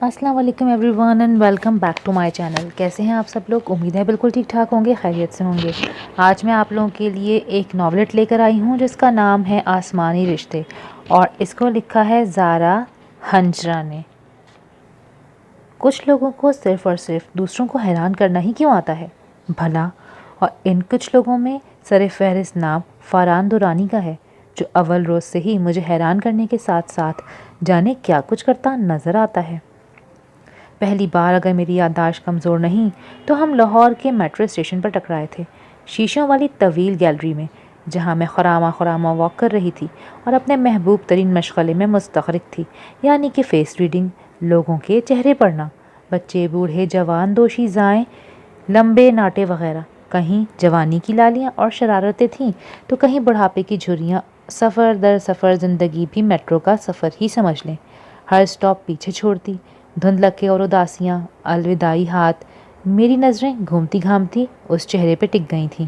السلام علیکم everyone and welcome back to my channel. کیسے ہیں آپ سب لوگ؟ امید ہے بالکل ٹھیک ٹھاک ہوں گے، خیریت سے ہوں گے. آج میں آپ لوگوں کے لیے ایک ناولٹ لے کر آئی ہوں جس کا نام ہے آسمانی رشتے، اور اس کو لکھا ہے زارا ہنجرا نے. کچھ لوگوں کو صرف اور صرف دوسروں کو حیران کرنا ہی کیوں آتا ہے بھلا، اور ان کچھ لوگوں میں سر فہرست نام فاران دورانی کا ہے، جو اول روز سے ہی مجھے حیران کرنے کے ساتھ ساتھ جانے کیا کچھ کرتا نظر آتا ہے. پہلی بار، اگر میری یادداشت کمزور نہیں، تو ہم لاہور کے میٹرو اسٹیشن پر ٹکرائے تھے، شیشوں والی طویل گیلری میں، جہاں میں خرامہ واک کر رہی تھی اور اپنے محبوب ترین مشغلے میں مستغرق تھی، یعنی کہ فیس ریڈنگ، لوگوں کے چہرے پڑھنا. بچے، بوڑھے، جوان، دوشی زائیں، لمبے ناٹے وغیرہ. کہیں جوانی کی لالیاں اور شرارتیں تھیں تو کہیں بڑھاپے کی جھریاں. سفر در سفر زندگی بھی میٹرو کا سفر ہی سمجھ لیں. ہر اسٹاپ پیچھے چھوڑتی دھندلکیں اور اداسیاں، الوداعی ہاتھ. میری نظریں گھومتی گھامتی اس چہرے پہ ٹک گئی تھیں.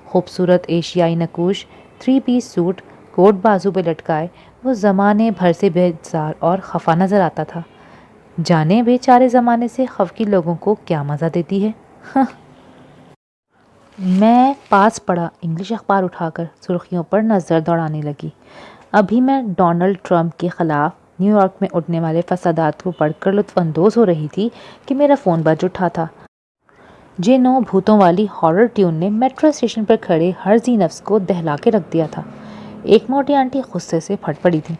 خوبصورت ایشیائی نقوش، 3 پیس سوٹ، کوٹ بازو پہ لٹکائے، وہ زمانے بھر سے بےزار اور خفا نظر آتا تھا. جانے بیچارے زمانے سے خفقی لوگوں کو کیا مزہ دیتی ہے. میں پاس پڑا انگلش اخبار اٹھا کر سرخیوں پر نظر دوڑانے لگی. ابھی میں ڈونلڈ ٹرمپ کے خلاف نیو یارک میں اٹھنے والے فسادات کو پڑھ کر لطف اندوز ہو رہی تھی کہ میرا فون بج اٹھا تھا. جنوں بھوتوں والی ہارر ٹیون نے میٹرو اسٹیشن پر کھڑے ہر ذی نفس کو دہلا کے رکھ دیا تھا. ایک موٹی آنٹی غصے سے پھٹ پڑی تھی.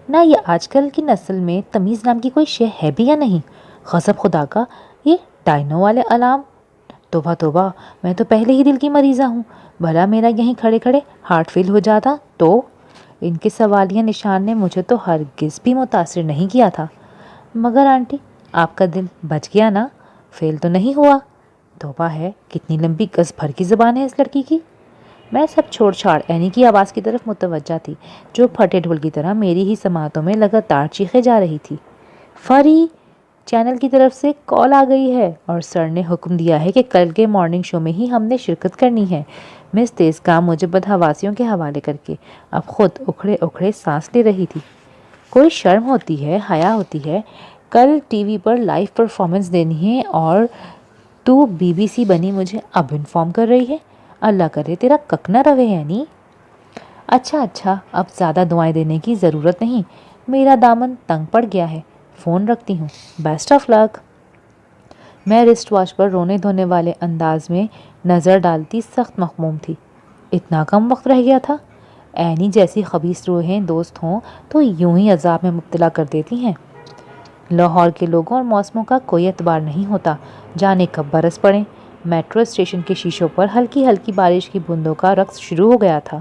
نہ یہ آج کل کی نسل میں تمیز نام کی کوئی شے ہے بھی یا نہیں؟ غضب خدا کا، یہ ڈائنو والے الارم! توبہ توبہ، میں تو پہلے ہی دل کی مریضہ ہوں. بھلا میرا یہیں کھڑے کھڑے ہارٹ فیل ہو جاتا تو؟ ان کے سوالیہ نشان نے مجھے تو ہرگز بھی متاثر نہیں کیا تھا. مگر آنٹی، آپ کا دل بچ گیا نا؟ فیل تو نہیں ہوا؟ توبہ ہے، کتنی لمبی گز بھر کی زبان ہے اس لڑکی کی. میں سب چھوڑ چھاڑ اینی کی آواز کی طرف متوجہ تھی، جو پھٹے ڈھول کی طرح میری ہی سماعتوں میں لگاتار چیخے جا رہی تھی. فری، چینل کی طرف سے کال آ گئی ہے اور سر نے حکم دیا ہے کہ کل کے مارننگ شو میں ہی ہم نے شرکت کرنی ہے. مس تیز کام مجھے بدحواسیوں کے حوالے کر کے اب خود اکھڑے اکھڑے سانس لے رہی تھی. کوئی شرم ہوتی ہے، حیا ہوتی ہے؟ کل ٹی وی پر لائیو پرفارمنس دینی ہے اور تو بی بی سی بنی مجھے اب انفارم کر رہی ہے. اللہ کرے تیرا کک نہ روے یعنی. اچھا، اب زیادہ دعائیں دینے کی ضرورت نہیں، میرا دامن تنگ پڑ گیا ہے. فون رکھتی ہوں. بیسٹ آف لک. میں رسٹ واچ پر رونے دھونے والے انداز میں نظر ڈالتی سخت مغموم تھی. اتنا کم وقت رہ گیا تھا؟ اینی جیسی خبیث روحیں دوست ہوں تو یوں ہی عذاب میں مبتلا کر دیتی ہیں. لاہور کے لوگوں اور موسموں کا کوئی اعتبار نہیں ہوتا، جانے کب برس پڑیں. میٹرو اسٹیشن کے شیشوں پر ہلکی ہلکی بارش کی بوندوں کا رقص شروع ہو گیا تھا.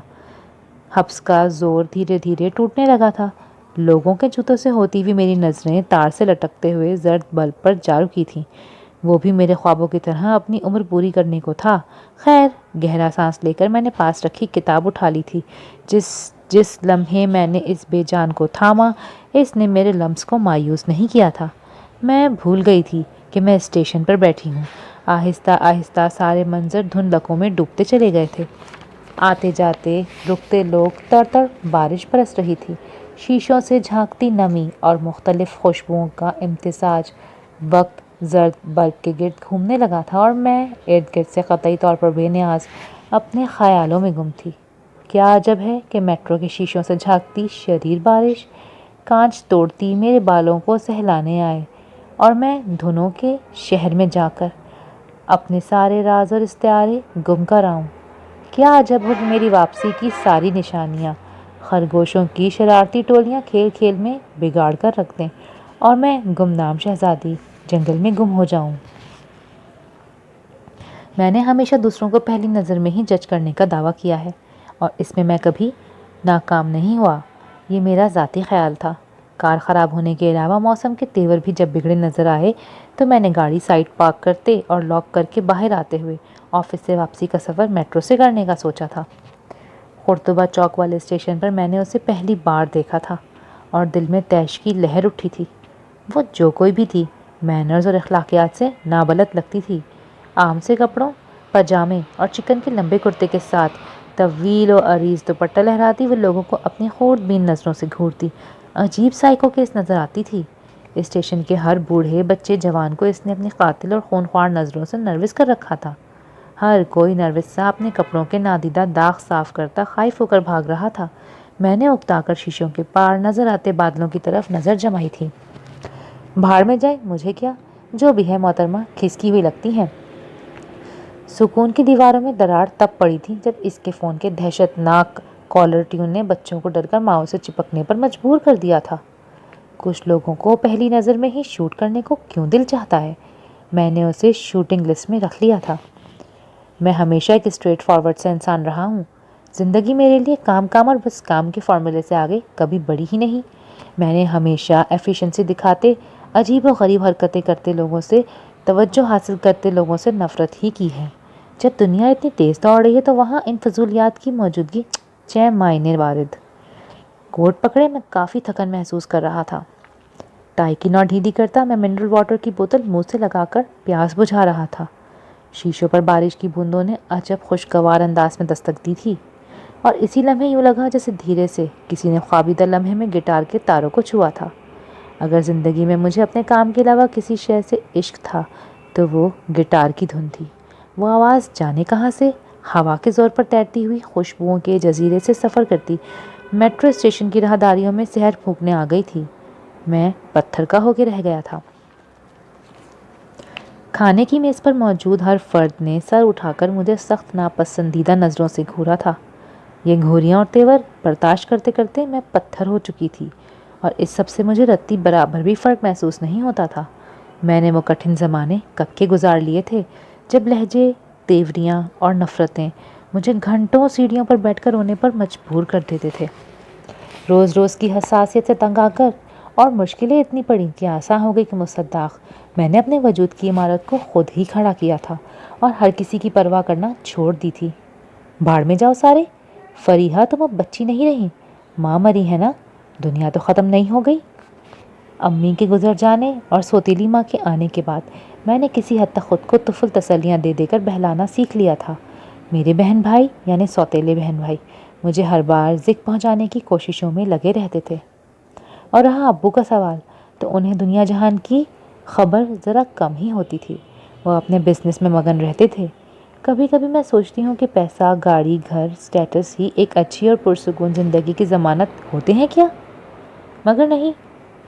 حبس کا زور دھیرے دھیرے ٹوٹنے لگا تھا. لوگوں کے جوتوں سے ہوتی ہوئی میری نظریں تار سے لٹکتے ہوئے زرد بلب پر جا رکی تھیں. وہ بھی میرے خوابوں کی طرح اپنی عمر پوری کرنے کو تھا. خیر، گہرا سانس لے کر میں نے پاس رکھی کتاب اٹھا لی تھی. جس لمحے میں نے اس بے جان کو تھاما، اس نے میرے لمس کو مایوس نہیں کیا تھا. میں بھول گئی تھی کہ میں اسٹیشن پر بیٹھی ہوں. آہستہ آہستہ سارے منظر دھندلکوں میں ڈوبتے چلے گئے تھے. آتے جاتے رکتے لوگ، تڑ بارش برس رہی تھی. شیشوں سے جھانکتی نمی اور مختلف خوشبوؤں کا امتزاج. وقت زرد بلب کے گرد گھومنے لگا تھا اور میں ارد گرد سے قطعی طور پر بے نیاز اپنے خیالوں میں گم تھی. کیا عجب ہے کہ میٹرو کے شیشوں سے جھانکتی شریر بارش کانچ توڑتی میرے بالوں کو سہلانے آئے، اور میں دھنوں کے شہر میں جا کر اپنے سارے راز اور استعارے گم کر آؤں. کیا عجب ہو کہ میری واپسی کی ساری نشانیاں خرگوشوں کی شرارتی ٹولیاں کھیل کھیل میں بگاڑ کر رکھ دیں، اور میں گمنام شہزادی جنگل میں گم ہو جاؤں. میں نے ہمیشہ دوسروں کو پہلی نظر میں ہی جج کرنے کا دعویٰ کیا ہے، اور اس میں میں کبھی ناکام نہیں ہوا. یہ میرا ذاتی خیال تھا. کار خراب ہونے کے علاوہ موسم کے تیور بھی جب بگڑے نظر آئے تو میں نے گاڑی سائڈ پارک کرتے اور لاک کر کے باہر آتے ہوئے آفس سے واپسی کا سفر میٹرو سے کرنے کا سوچا تھا. قرطبہ چوک والے اسٹیشن پر میں نے اسے پہلی بار دیکھا تھا اور دل میں طیش کی لہر اٹھی تھی. وہ جو کوئی بھی تھی، مینرز اور اخلاقیات سے نابلد لگتی تھی. عام سے کپڑوں، پاجامے اور چکن کے لمبے کرتے کے ساتھ طویل و عریض دوپٹہ لہراتی وہ لوگوں کو اپنی خورد بین نظروں سے گھورتی عجیب سائیکو کیس نظر آتی تھی. اسٹیشن کے ہر بوڑھے بچے جوان کو اس نے اپنی قاتل اور خونخوار نظروں سے نروس کر رکھا تھا۔ ہر کوئی نروس سا اپنے کپڑوں کے نادیدہ داغ صاف کرتا خائف ہو کر بھاگ رہا تھا۔ میں نے اکتا کر شیشوں کے پار نظر آتے بادلوں کی طرف نظر جمائی تھی۔ بھاڑ میں جائے، مجھے کیا؟ جو بھی ہے محترمہ کھسکی ہوئی لگتی ہیں۔ سکون کی دیواروں میں دراڑ تب پڑی تھی جب اس کے فون کے دہشت ناک کالر ٹیون نے بچوں کو ڈر کر ماؤں سے چپکنے پر مجبور کر دیا تھا۔ کچھ لوگوں کو پہلی نظر میں ہی شوٹ کرنے کو کیوں دل چاہتا ہے؟ میں نے اسے شوٹنگ لسٹ میں رکھ لیا تھا۔ میں ہمیشہ ایک اسٹریٹ فارورڈ سا انسان رہا ہوں۔ زندگی میرے لیے کام کام اور بس کام کے فارمولے سے آگے کبھی بڑھی ہی نہیں۔ میں نے ہمیشہ ایفیشنسی دکھاتے، عجیب و غریب حرکتیں کرتے لوگوں سے، توجہ حاصل کرتے لوگوں سے نفرت ہی کی ہے۔ جب دنیا اتنی تیز دوڑ رہی ہے تو وہاں ان فضولیات کی موجودگی چہ معنی وارد۔ کوٹ پکڑے میں کافی تھکن محسوس کر رہا تھا۔ ٹائی کی نوٹ ڈھیلی کرتا میں منرل واٹر کی بوتل منہ سے لگا کر پیاس بجھا رہا تھا۔ شیشوں پر بارش کی بوندوں نے عجب خوشگوار انداز میں دستک دی تھی، اور اسی لمحے یوں لگا جیسے دھیرے سے کسی نے خوابیدہ لمحے میں گٹار کے تاروں کو چھوا تھا۔ اگر زندگی میں مجھے اپنے کام کے علاوہ کسی شے سے عشق تھا تو وہ گٹار کی دھن تھی۔ وہ آواز جانے کہاں سے ہوا کے زور پر تیرتی ہوئی خوشبوؤں کے جزیرے سے سفر کرتی میٹرو اسٹیشن کی راہداریوں میں سحر پھونکنے آ گئی تھی۔ میں پتھر کا ہو کے رہ گیا تھا۔ کھانے کی میز پر موجود ہر فرد نے سر اٹھا کر مجھے سخت ناپسندیدہ نظروں سے گھورا تھا۔ یہ گھوریاں اور تیور برداشت کرتے کرتے میں پتھر ہو چکی تھی، اور اس سب سے مجھے رتی برابر بھی فرق محسوس نہیں ہوتا تھا۔ میں نے وہ کٹھن زمانے کب کے گزار لیے تھے جب لہجے، تیوریاں اور نفرتیں مجھے گھنٹوں سیڑھیوں پر بیٹھ کر رونے پر مجبور کر دیتے تھے۔ روز روز کی حساسیت سے تنگ آ کر اور مشکلیں اتنی پڑیں کہ آسان ہو گئی کہ مصداق میں نے اپنے وجود کی عمارت کو خود ہی کھڑا کیا تھا اور ہر کسی کی پرواہ کرنا چھوڑ دی تھی۔ بھاڑ میں جاؤ سارے۔ فریحہ تم اب بچی نہیں رہی، ماں مری ہے نا، دنیا تو ختم نہیں ہو گئی۔ امی کے گزر جانے اور سوتیلی ماں کے آنے کے بعد میں نے کسی حد تک خود کو طفل تسلیاں دے دے کر بہلانا سیکھ لیا تھا۔ میرے بہن بھائی یعنی سوتیلے بہن بھائی مجھے ہر بار ذکر پہنچانے کی کوششوں میں لگے رہتے تھے۔ اور رہا ابو کا سوال، تو انہیں دنیا جہان کی خبر ذرا کم ہی ہوتی تھی۔ وہ اپنے بزنس میں مگن رہتے تھے۔ کبھی کبھی میں سوچتی ہوں کہ پیسہ، گاڑی، گھر، سٹیٹس ہی ایک اچھی اور پرسکون زندگی کی ضمانت ہوتے ہیں کیا؟ مگر نہیں،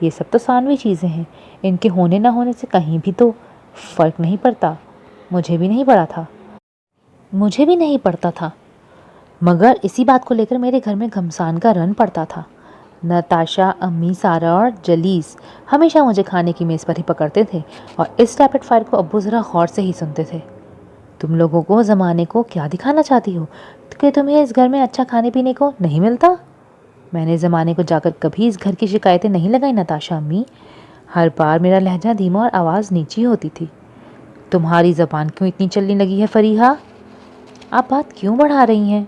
یہ سب تو ثانوی چیزیں ہیں، ان کے ہونے نہ ہونے سے کہیں بھی تو فرق نہیں پڑتا۔ مجھے بھی نہیں پڑتا تھا، مگر اسی بات کو لے کر میرے گھر میں گھمسان کا رن پڑتا تھا۔ نتاشا، امی، سارا اور جلیس ہمیشہ مجھے کھانے کی میز پر ہی پکڑتے تھے، اور اس ریپڈ فائر کو ابو ذرا غور سے ہی سنتے تھے۔ تم لوگوں کو زمانے کو کیا دکھانا چاہتی ہو کہ تمہیں اس گھر میں اچھا کھانے پینے کو نہیں ملتا؟ میں نے زمانے کو جا کر کبھی اس گھر کی شکایتیں نہیں لگائی نتاشا امی۔ ہر بار میرا لہجہ دھیما اور آواز نیچی ہوتی تھی۔ تمہاری زبان کیوں اتنی چلنے لگی ہے فریحہ؟ آپ بات کیوں بڑھا رہی ہیں؟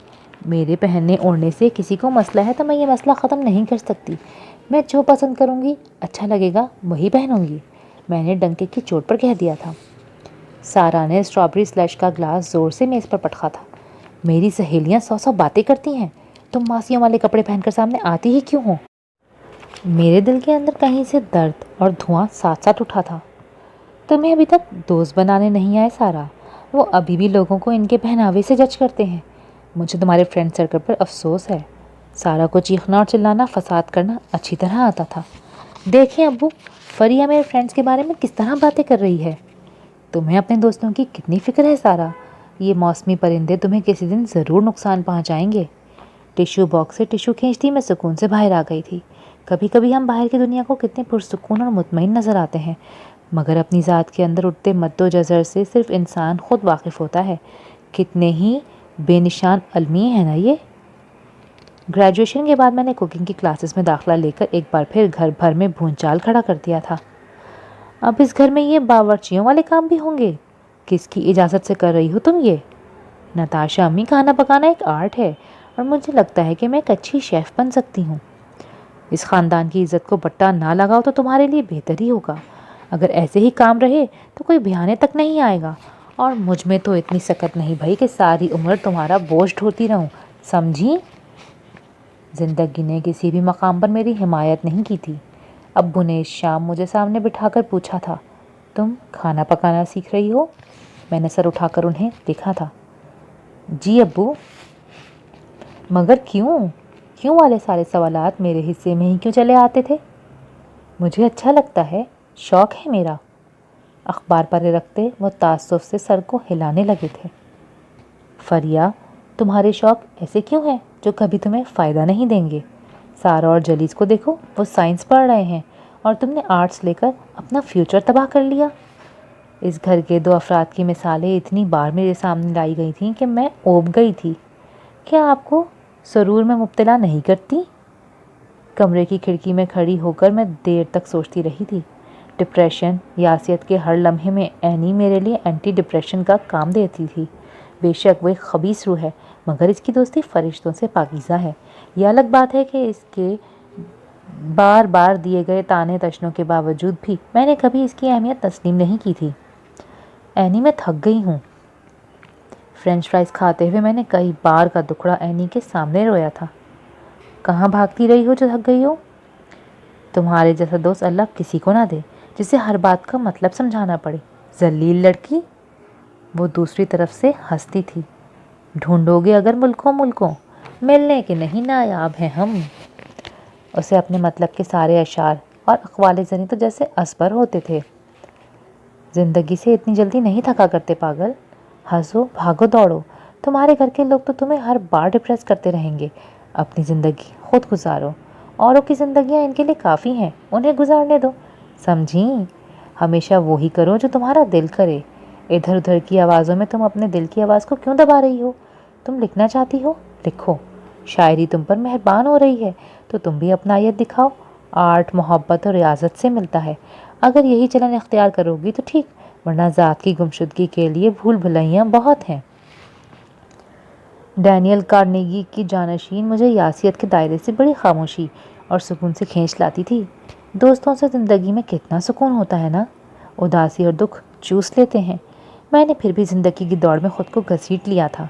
میرے پہننے اوڑھنے سے کسی کو مسئلہ ہے تو میں یہ مسئلہ ختم نہیں کر سکتی۔ میں جو پسند کروں گی، اچھا لگے گا وہی پہنوں گی، میں نے ڈنکے کی چوٹ پر کہہ دیا تھا۔ سارا نے اسٹرابری سلش کا گلاس زور سے میز پر پٹکا تھا۔ میری سہیلیاں 100 باتیں کرتی ہیں، تم ماسیوں والے کپڑے پہن کر سامنے آتی ہی کیوں ہو؟ میرے دل کے اندر کہیں سے درد اور دھواں ساتھ ساتھ اٹھا تھا۔ تمہیں ابھی تک دوست بنانے نہیں آئے سارا، وہ ابھی بھی لوگوں کو ان کے پہناوے سے جج کرتے ہیں۔ مجھے تمہارے فرینڈ سرکل پر افسوس ہے۔ سارا کو چیخنا اور چلانا، فساد کرنا اچھی طرح آتا تھا۔ دیکھیں ابو، فریحہ میرے فرینڈس کے بارے میں کس طرح باتیں کر رہی ہے۔ تمہیں اپنے دوستوں کی کتنی فکر ہے سارا، یہ موسمی پرندے تمہیں کسی دن ضرور نقصان پہنچائیں گے۔ ٹیشو باکس سے ٹیشو کھینچتی میں سکون سے باہر آ گئی تھی۔ کبھی کبھی ہم باہر کی دنیا کو کتنے پرسکون اور مطمئن نظر آتے ہیں، مگر اپنی ذات کے اندر اٹھتے مد و جزر سے صرف انسان خود واقف ہوتا ہے۔ کتنے ہی بے نشان المیے ہیں نا یہ۔ گریجویشن کے بعد میں نے کوکنگ کی کلاسز میں داخلہ لے کر ایک بار پھر گھر بھر میں بھونچال کھڑا کر دیا تھا۔ اب اس گھر میں یہ باورچیوں والے کام بھی ہوں گے؟ کس کی اجازت سے کر رہی ہو تم یہ؟ نتاشا امی، کھانا پکانا ایک آرٹ ہے، اور مجھے لگتا ہے کہ میں ایک اچھی شیف بن سکتی ہوں۔ اس خاندان کی عزت کو بٹا نہ لگاؤ تو تمہارے لیے بہتر ہی ہوگا۔ اگر ایسے ہی کام رہے تو کوئی بہانے تک نہیں آئے گا، اور مجھ میں تو اتنی سکت نہیں بھائی کہ ساری عمر تمہارا بوجھ ڈھوتی رہوں، سمجھی؟ زندگی نے کسی بھی مقام پر میری حمایت نہیں کی تھی، ابو نے اس شام مجھے سامنے بٹھا کر پوچھا تھا، تم کھانا پکانا سیکھ رہی ہو؟ میں نے سر اٹھا کر انہیں دیکھا تھا۔ جی ابو۔ مگر کیوں؟ کیوں والے سارے سوالات میرے حصے میں ہی کیوں چلے آتے تھے؟ مجھے اچھا لگتا ہے، شوق ہے میرا۔ اخبار پرے رکھتے وہ تعصب سے سر کو ہلانے لگے تھے۔ فریا، تمہارے شوق ایسے کیوں ہیں جو کبھی تمہیں فائدہ نہیں دیں گے؟ سارا اور جلیس کو دیکھو، وہ سائنس پڑھ رہے ہیں اور تم نے آرٹس لے کر اپنا فیوچر تباہ کر لیا۔ اس گھر کے دو افراد کی مثالیں اتنی بار میرے سامنے لائی گئی تھیں کہ میں اوب گئی تھی۔ کیا آپ کو سرور میں مبتلا نہیں کرتی؟ کمرے کی کھڑکی میں کھڑی ہو کر میں دیر تک سوچتی رہی تھی۔ ڈپریشن یاسیت کے ہر لمحے میں اینی میرے لیے اینٹی ڈپریشن کا کام دیتی تھی۔ بے شک وہ ایک خبیث روح ہے، مگر اس کی دوستی فرشتوں سے پاکیزہ ہے۔ یہ الگ بات ہے کہ اس کے بار بار دیے گئے تانے تشنوں کے باوجود بھی میں نے کبھی اس کی اہمیت تسلیم نہیں کی تھی۔ اینی، میں تھک گئی ہوں۔ فرینچ فرائز کھاتے ہوئے میں نے کئی بار کا دکھڑا اینی کے سامنے رویا تھا۔ کہاں بھاگتی رہی ہو جو تھک گئی ہو؟ تمہارے جیسا دوست اللہ کسی کو نہ دے جسے ہر بات کا مطلب سمجھانا پڑے، ذلیل لڑکی۔ وہ دوسری طرف سے ہنستی تھی۔ ڈھونڈو گے اگر ملکوں ملکوں، ملنے کے نہیں نایاب ہیں ہم۔ اسے اپنے مطلب کے سارے اشعار اور اقوال زنی تو جیسے اسپر ہوتے تھے۔ زندگی سے اتنی جلدی نہیں تھکا کرتے پاگل۔ ہنسو، بھاگو، دوڑو، تمہارے گھر کے لوگ تو تمہیں ہر بار ڈپریس کرتے رہیں گے۔ اپنی زندگی خود گزارو، اوروں کی زندگیاں ان کے لیے کافی ہیں، انہیں گزارنے دو، سمجھیں؟ ہمیشہ وہی کرو جو تمہارا دل کرے۔ ادھر ادھر کی آوازوں میں تم اپنے دل کی آواز کو کیوں دبا رہی ہو؟ تم لکھنا چاہتی ہو، لکھو۔ شاعری تم پر مہربان ہو رہی ہے تو تم بھی اپنائیت دکھاؤ۔ آرٹ محبت اور ریاضت سے ملتا ہے۔ اگر یہی چلن اختیار کرو گی تو ٹھیک، ورنہ ذات کی گمشدگی کے لیے بھول بھلائیاں بہت ہیں۔ ڈینیل کارنیگی کی جانشین مجھے یاسیت کے دائرے سے بڑی خاموشی اور سکون سے کھینچ لاتی تھی۔ دوستوں سے زندگی میں کتنا سکون ہوتا ہے نا، اداسی اور دکھ چوس لیتے ہیں۔ میں نے پھر بھی زندگی کی دوڑ میں خود کو گھسیٹ لیا تھا۔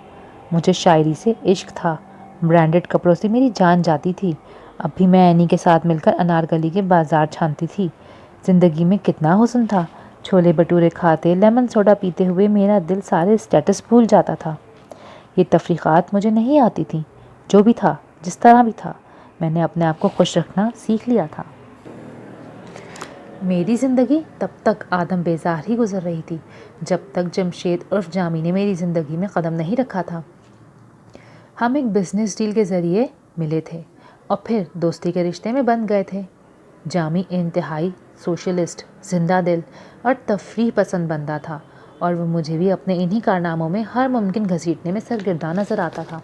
مجھے شاعری سے عشق تھا، برانڈڈ کپڑوں سے میری جان جاتی تھی۔ اب بھی میں اینی کے ساتھ مل کر انارکلی کے بازار چھانتی تھی۔ زندگی میں کتنا حسن تھا، چھولے بٹورے کھاتے، لیمن سوڈا پیتے ہوئے میرا دل سارے اسٹیٹس بھول جاتا تھا۔ یہ تفریقات مجھے نہیں آتی تھیں۔ جو بھی تھا، جس طرح بھی تھا، میں نے اپنے آپ کو خوش رکھنا سیکھ لیا تھا۔ میری زندگی تب تک آدم بیزار ہی گزر رہی تھی جب تک جمشید عرف جامی نے میری زندگی میں قدم نہیں رکھا تھا۔ ہم ایک بزنس ڈیل کے ذریعے ملے تھے اور پھر دوستی کے رشتے میں بندھ گئے تھے۔ جامی انتہائی سوشلسٹ، زندہ دل اور تفریح پسند بندہ تھا، اور وہ مجھے بھی اپنے انہی کارناموں میں ہر ممکن گھسیٹنے میں سرگرداں نظر آتا تھا۔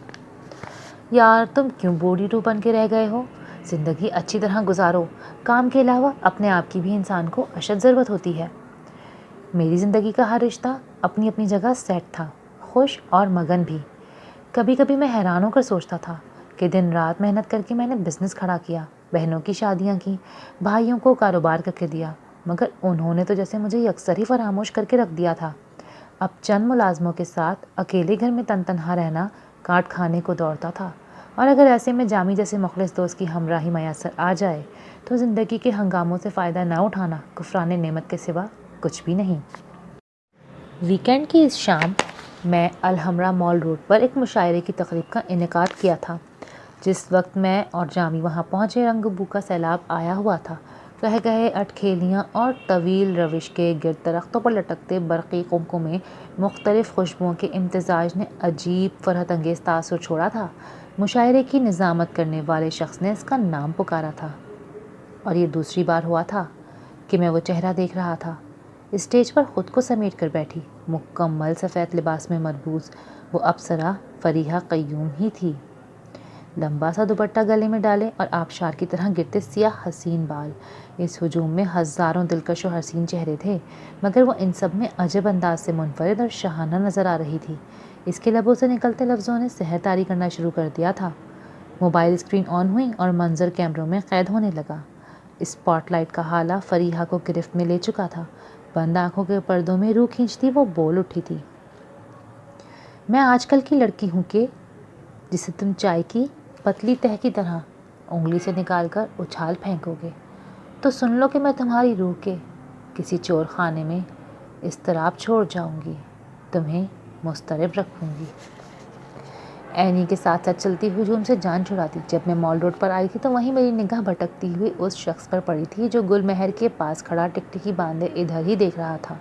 یار تم کیوں بوڑھی ٹو بن کے رہ گئے ہو؟ زندگی اچھی طرح گزارو۔ کام کے علاوہ اپنے آپ کی بھی انسان کو اشد ضرورت ہوتی ہے۔ میری زندگی کا ہر رشتہ اپنی اپنی جگہ سیٹ تھا، خوش اور مگن بھی۔ کبھی کبھی میں حیران ہو کر سوچتا تھا کہ دن رات محنت کر کے میں نے بزنس کھڑا کیا، بہنوں کی شادیاں کی، بھائیوں کو کاروبار کر کے دیا، مگر انہوں نے تو جیسے مجھے یکسر ہی فراموش کر کے رکھ دیا تھا۔ اب چند ملازموں کے ساتھ اکیلے گھر میں تن تنہا رہنا کاٹ کھانے کو دوڑتا تھا، اور اگر ایسے میں جامی جیسے مخلص دوست کی ہمراہی میسر آ جائے تو زندگی کے ہنگاموں سے فائدہ نہ اٹھانا کفران نعمت کے سوا کچھ بھی نہیں۔ ویکینڈ کی اس شام میں الحمرا مال روڈ پر ایک مشاعرے کی تقریب کا انعقاد کیا تھا۔ جس وقت میں اور جامی وہاں پہنچے، رنگ بو کا سیلاب آیا ہوا تھا۔ کہہ کہے اٹکھیلیاں اور طویل روش کے گرد درختوں پر لٹکتے برقی قمقم میں مختلف خوشبوؤں کے امتزاج نے عجیب فرحت انگیز تاثر چھوڑا تھا۔ مشاعرے کی نظامت کرنے والے شخص نے اس کا نام پکارا تھا، اور یہ دوسری بار ہوا تھا کہ میں وہ چہرہ دیکھ رہا تھا۔ اسٹیج پر خود کو سمیٹ کر بیٹھی، مکمل سفید لباس میں مربوز، وہ اپسرا فریحہ قیوم ہی تھی۔ لمبا سا دوپٹہ گلے میں ڈالے اور آبشار کی طرح گرتے سیاہ حسین بال۔ اس ہجوم میں ہزاروں دلکش و حسین چہرے تھے، مگر وہ ان سب میں عجب انداز سے منفرد اور شاہانہ نظر آ رہی تھی۔ اس کے لبوں سے نکلتے لفظوں نے سحر طاری کرنا شروع کر دیا تھا۔ موبائل اسکرین آن ہوئی اور منظر کیمروں میں قید ہونے لگا۔ اسپاٹ لائٹ کا ہالہ فریحہ کو گرفت میں لے چکا تھا۔ بند آنکھوں کے پردوں میں روح کھینچتی وہ بول اٹھی تھی، میں آج کل کی لڑکی ہوں کہ جسے تم چائے کی پتلی تہ کی طرح انگلی سے نکال کر اچھال پھینکو گے، تو سن لو کہ میں تمہاری روح کے کسی چور خانے میں اضطراب چھوڑ جاؤں گی، تمہیں مضطرب رکھوں گی۔ اینی کے ساتھ ساتھ چلتی ہوئی جو ان سے جان چھڑاتی۔ جب میں مال روڈ پر آئی تھی تو وہیں میری نگاہ بھٹکتی ہوئی اس شخص پر پڑی تھی جو گل مہر کے پاس کھڑا ٹکٹکی باندھے ادھر ہی دیکھ رہا تھا۔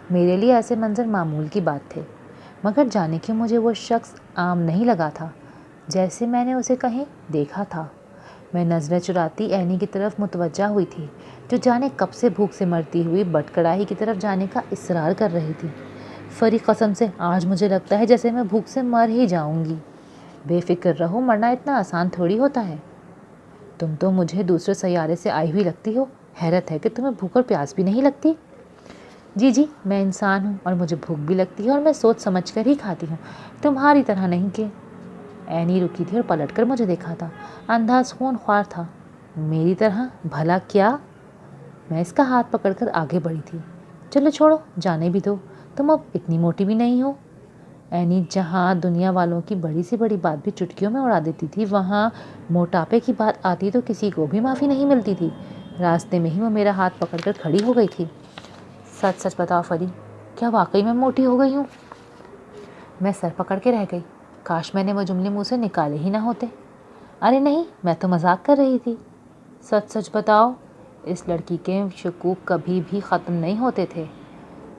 میرے لیے ایسے منظر معمول کی بات تھے، مگر جانے کیوں مجھے وہ شخص عام نہیں لگا تھا، جیسے میں نے اسے کہیں دیکھا تھا۔ میں نظریں چراتی اینی کی طرف متوجہ ہوئی تھی، جو جانے کب سے بھوک سے مرتی ہوئی بٹ کڑاہی کی طرف جانے کا اصرار کر رہی تھی۔ فری قسم سے آج مجھے لگتا ہے جیسے میں بھوک سے مر ہی جاؤں گی۔ بے فکر رہو، مرنا اتنا آسان تھوڑی ہوتا ہے۔ تم تو مجھے دوسرے سیارے سے آئی ہوئی لگتی ہو، حیرت ہے کہ تمہیں بھوک اور پیاس بھی نہیں لگتی۔ جی میں انسان ہوں اور مجھے بھوک بھی لگتی ہے اور میں سوچ سمجھ کر ہی کھاتی ہوں، تمہاری طرح نہیں کہ۔ اینی رکی تھی اور پلٹ کر مجھے دیکھا تھا، انداز خون خوار تھا۔ میری طرح؟ بھلا کیا؟ میں اس کا ہاتھ پکڑ کر آگے بڑھی تھی۔ چلو چھوڑو، جانے بھی دو، تم اب اتنی موٹی بھی نہیں ہو۔ اینی جہاں دنیا والوں کی بڑی سے بڑی بات بھی چٹکیوں میں اڑا دیتی تھی، وہاں موٹاپے کی بات آتی تو کسی کو بھی معافی نہیں ملتی تھی۔ راستے میں ہی وہ میرا ہاتھ پکڑ کر کھڑی ہو گئی تھی۔ سچ بتاؤ فری، کیا واقعی میں موٹی ہو گئی ہوں؟ میں سر پکڑ کے رہ گئی، کاش میں نے وہ جملے منہ سے نکالے ہی نہ ہوتے۔ ارے نہیں، میں تو مذاق کر رہی تھی۔ سچ بتاؤ۔ اس لڑکی کے شکوک کبھی بھی ختم نہیں ہوتے تھے۔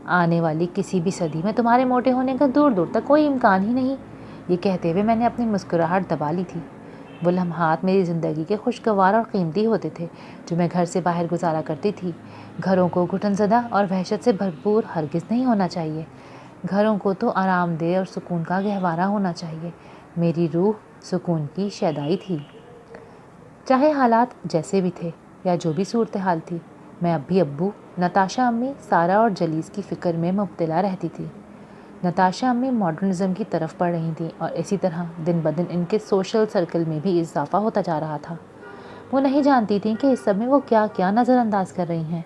آنے والی کسی بھی صدی میں تمہارے موٹے ہونے کا دور دور تک کوئی امکان ہی نہیں۔ یہ کہتے ہوئے میں نے اپنی مسکراہٹ دبا لی تھی۔ وہ لمحات میری زندگی کے خوشگوار اور قیمتی ہوتے تھے جو میں گھر سے باہر گزارا کرتی تھی۔ گھروں کو گھٹن زدہ اور وحشت سے بھرپور ہرگز نہیں ہونا چاہیے۔ گھروں کو تو آرام دہ اور سکون کا گہوارہ ہونا چاہیے۔ میری روح سکون کی شیدائی تھی، چاہے حالات جیسے بھی تھے یا جو بھی صورتحال تھی۔ میں اب بھی ابو، نتاشا امی، سارا اور جلیس کی فکر میں مبتلا رہتی تھی۔ نتاشا امی ماڈرنزم کی طرف پڑھ رہی تھیں اور اسی طرح دن بدن ان کے سوشل سرکل میں بھی اضافہ ہوتا جا رہا تھا۔ وہ نہیں جانتی تھیں کہ اس سب میں وہ کیا کیا نظر انداز کر رہی ہیں۔